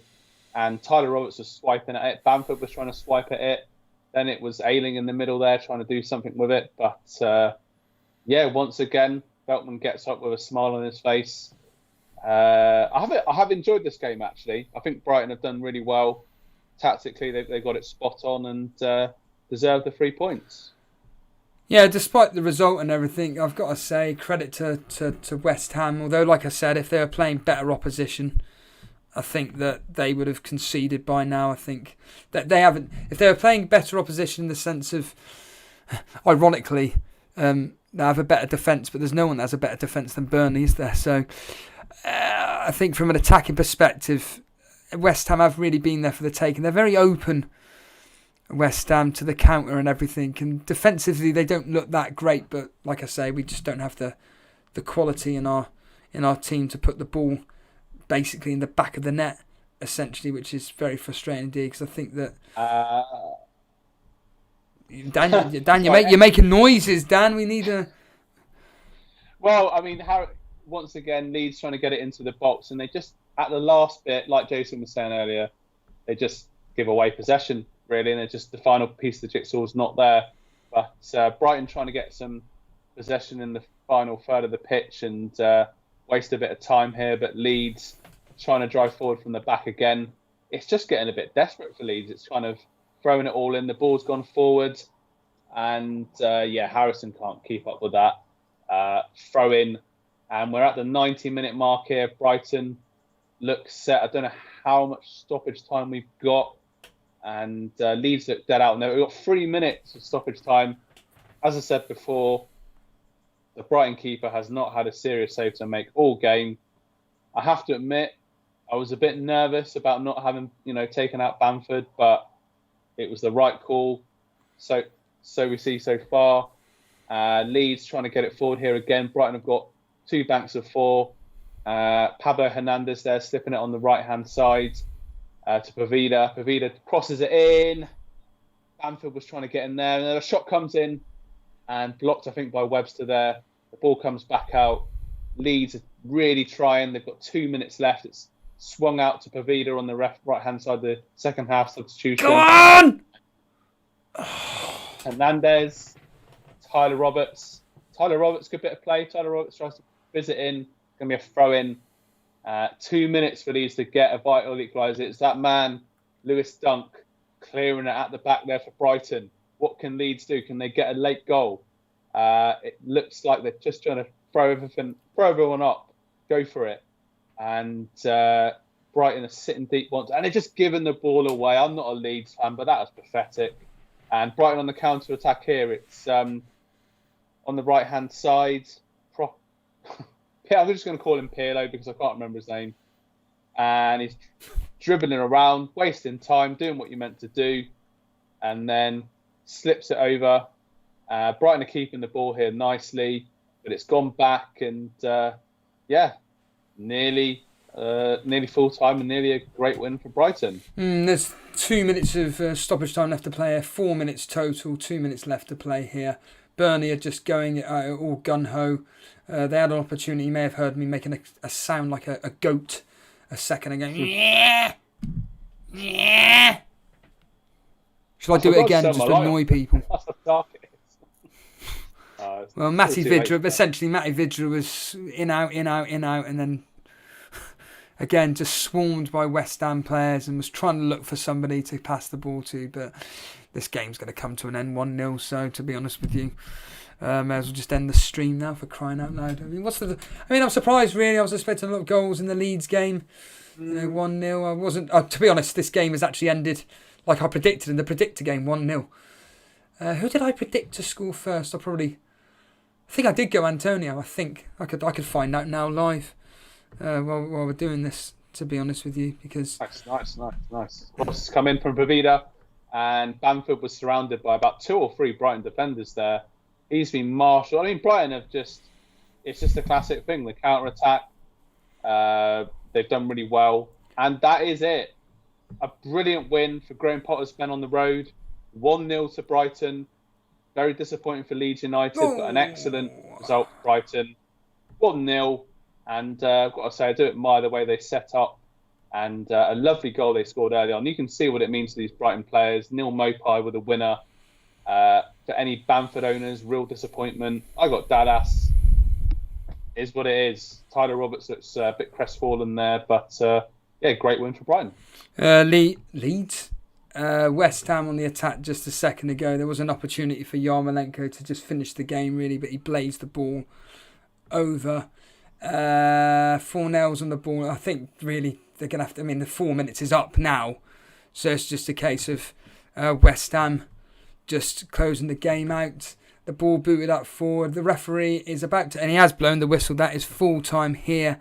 and Tyler Roberts was swiping at it. Bamford was trying to swipe at it. Then it was Ayling in the middle there trying to do something with it. But, once again, Veltman gets up with a smile on his face. I have enjoyed this game, actually. I think Brighton have done really well. Tactically, they got it spot on and deserved the 3 points. Yeah, despite the result and everything, I've got to say credit to West Ham. Although, like I said, if they were playing better opposition, I think that they would have conceded by now. I think that they haven't. If they were playing better opposition in the sense of, ironically, they have a better defence, but there's no one that has a better defence than Burnley, is there? So I think from an attacking perspective, West Ham have really been there for the taking. They're very open, West Ham, to the counter and everything. And defensively, they don't look that great. But like I say, we just don't have the quality in our team to put the ball basically in the back of the net, essentially, which is very frustrating indeed. Because I think that Dan, you're making noises. Dan, we need a. Well, I mean, once again, Leeds trying to get it into the box, and they just at the last bit, like Jason was saying earlier, they just give away possession. Really, and it's just the final piece of the jigsaw is not there. But Brighton trying to get some possession in the final third of the pitch and waste a bit of time here. But Leeds trying to drive forward from the back again. It's just getting a bit desperate for Leeds. It's kind of throwing it all in. The ball's gone forward, and Harrison can't keep up with that. Throw in, and we're at the 90-minute mark here. Brighton looks set. I don't know how much stoppage time we've got. And Leeds look dead out. Now we've got 3 minutes of stoppage time. As I said before, the Brighton keeper has not had a serious save to make all game. I have to admit, I was a bit nervous about not having, taken out Bamford, but it was the right call. So we see so far. Leeds trying to get it forward here again. Brighton have got 2 banks of 4. Pablo Hernandez there slipping it on the right-hand side. To Pavida. Pavida crosses it in. Bamford was trying to get in there. And then a shot comes in and blocked, I think, by Webster there. The ball comes back out. Leeds are really trying. They've got 2 minutes left. It's swung out to Pavida on the right-hand side, the second half substitution. Go on! Hernandez. Tyler Roberts. Good bit of play. Tyler Roberts tries to visit in. Going to be a throw-in. 2 minutes for Leeds to get a vital equaliser. It's that man, Lewis Dunk, clearing it at the back there for Brighton. What can Leeds do? Can they get a late goal? It looks like they're just trying to throw everyone up, go for it. And Brighton are sitting deep once, and they're just giving the ball away. I'm not a Leeds fan, but that was pathetic. And Brighton on the counter attack here. It's on the right hand side. I'm just going to call him Pirlo because I can't remember his name. And he's dribbling around, wasting time, doing what you're meant to do, and then slips it over. Brighton are keeping the ball here nicely, but it's gone back, and nearly full time and nearly a great win for Brighton. There's 2 minutes of stoppage time left to play here, 4 minutes total, 2 minutes left to play here. Burnley are just going all gun-ho. They had an opportunity. You may have heard me making a sound like a goat a second ago. Yeah. Yeah. Shall I do it again just to annoy people? That's the darkest. Well, Matty Vidra was in, out, and then again just swarmed by West Ham players and was trying to look for somebody to pass the ball to, but this game's going to come to an end 1-0, so to be honest with you, may as well just end the stream now, for crying out loud. I'm surprised really. I was expecting a lot of goals in the Leeds game. 1-0. I wasn't. To be honest, this game has actually ended like I predicted in the predictor game, 1-0. Who did I predict to score first? I think I did go Antonio. I think I could find out now live while we're doing this. To be honest with you, because nice. Cross come in from Pavida. And Bamford was surrounded by about 2 or 3 Brighton defenders there. He's been marshalled. I mean, Brighton it's just a classic thing, the counter-attack. They've done really well. And that is it. A brilliant win for Graham Potter's men on the road. 1-0 to Brighton. Very disappointing for Leeds United, but an excellent result for Brighton. 1-0. And I've got to say, I do admire the way they set up. And a lovely goal they scored early on. You can see what it means to these Brighton players. Neil Mopai with a winner. For any Bamford owners, real disappointment. I got Dallas. Is what it is. Tyler Roberts looks a bit crestfallen there, but great win for Brighton. Leeds? West Ham on the attack just a second ago. There was an opportunity for Yarmolenko to just finish the game, really, but he blazed the ball over. 4 nails on the ball. I think, really, they're going to have to... I mean, the 4 minutes is up now. So it's just a case of West Ham just closing the game out. The ball booted up forward. The referee is about to... And he has blown the whistle. That is full time here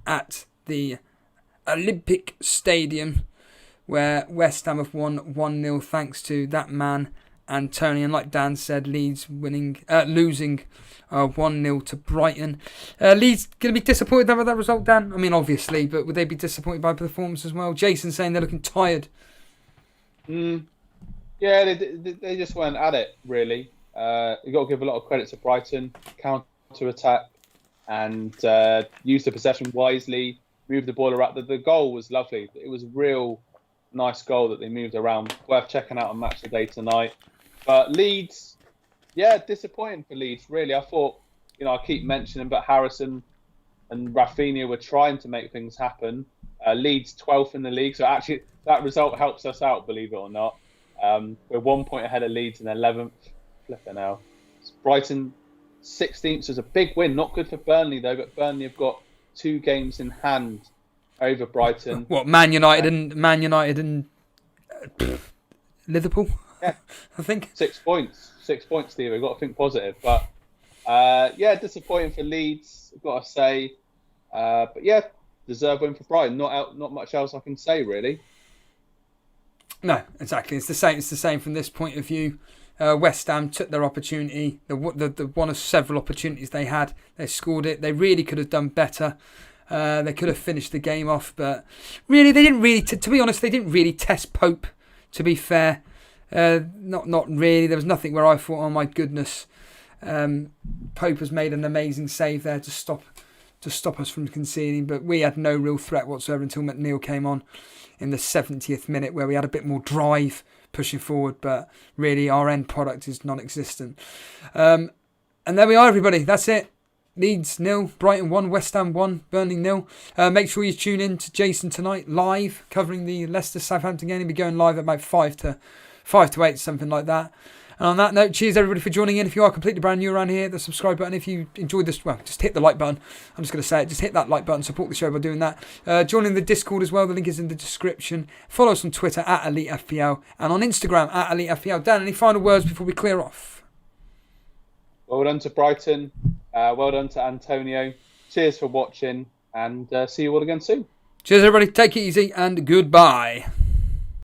at the Olympic Stadium, where West Ham have won 1-0 thanks to that man, Antonio. And like Dan said, Leeds losing 1-0 to Brighton. Leeds going to be disappointed with that result, Dan? I mean, obviously, but would they be disappointed by performance as well? Jason saying they're looking tired. Yeah, they just weren't at it, really. You've got to give a lot of credit to Brighton. Counter-attack and use the possession wisely, move the ball around. The goal was lovely. It was a real nice goal that they moved around. Worth checking out on Match of the Day tonight. But Leeds, yeah, disappointing for Leeds, really. I thought, I keep mentioning, but Harrison and Rafinha were trying to make things happen. Leeds 12th in the league, so actually that result helps us out, believe it or not. We're 1 point ahead of Leeds in 11th. Flipping out. Brighton 16th was a big win. Not good for Burnley though, but Burnley have got 2 games in hand over Brighton. What, Man United and Liverpool? Yeah. I think 6 points. 6 points, Steve. We've got to think positive, but disappointing for Leeds, I've got to say. But yeah, deserved win for Brighton. Not much else I can say really. No, exactly. It's the same. It's the same from this point of view. West Ham took their opportunity. The one of several opportunities they had. They scored it. They really could have done better. They could have finished the game off, but really they didn't really. To be honest, they didn't really test Pope. To be fair, not really. There was nothing where I thought, oh my goodness, Pope has made an amazing save there to stop us from conceding. But we had no real threat whatsoever until McNeil came on in the 70th minute, where we had a bit more drive pushing forward, but really our end product is non-existent. And there we are, everybody. That's it. Leeds 0, Brighton 1, West Ham 1, Burnley 0. Make sure you tune in to Jason tonight live, covering the Leicester Southampton game. He'll be going live at about 5 to 8, something like that. And on that note, cheers everybody for joining in. If you are completely brand new around here, the subscribe button. If you enjoyed this, well, just hit the like button. I'm just going to say it. Just hit that like button. Support the show by doing that. Join the Discord as well. The link is in the description. Follow us on Twitter at Elite FPL and on Instagram at Elite FPL. Dan, any final words before we clear off? Well done to Brighton. Well done to Antonio. Cheers for watching, and see you all again soon. Cheers everybody. Take it easy and goodbye.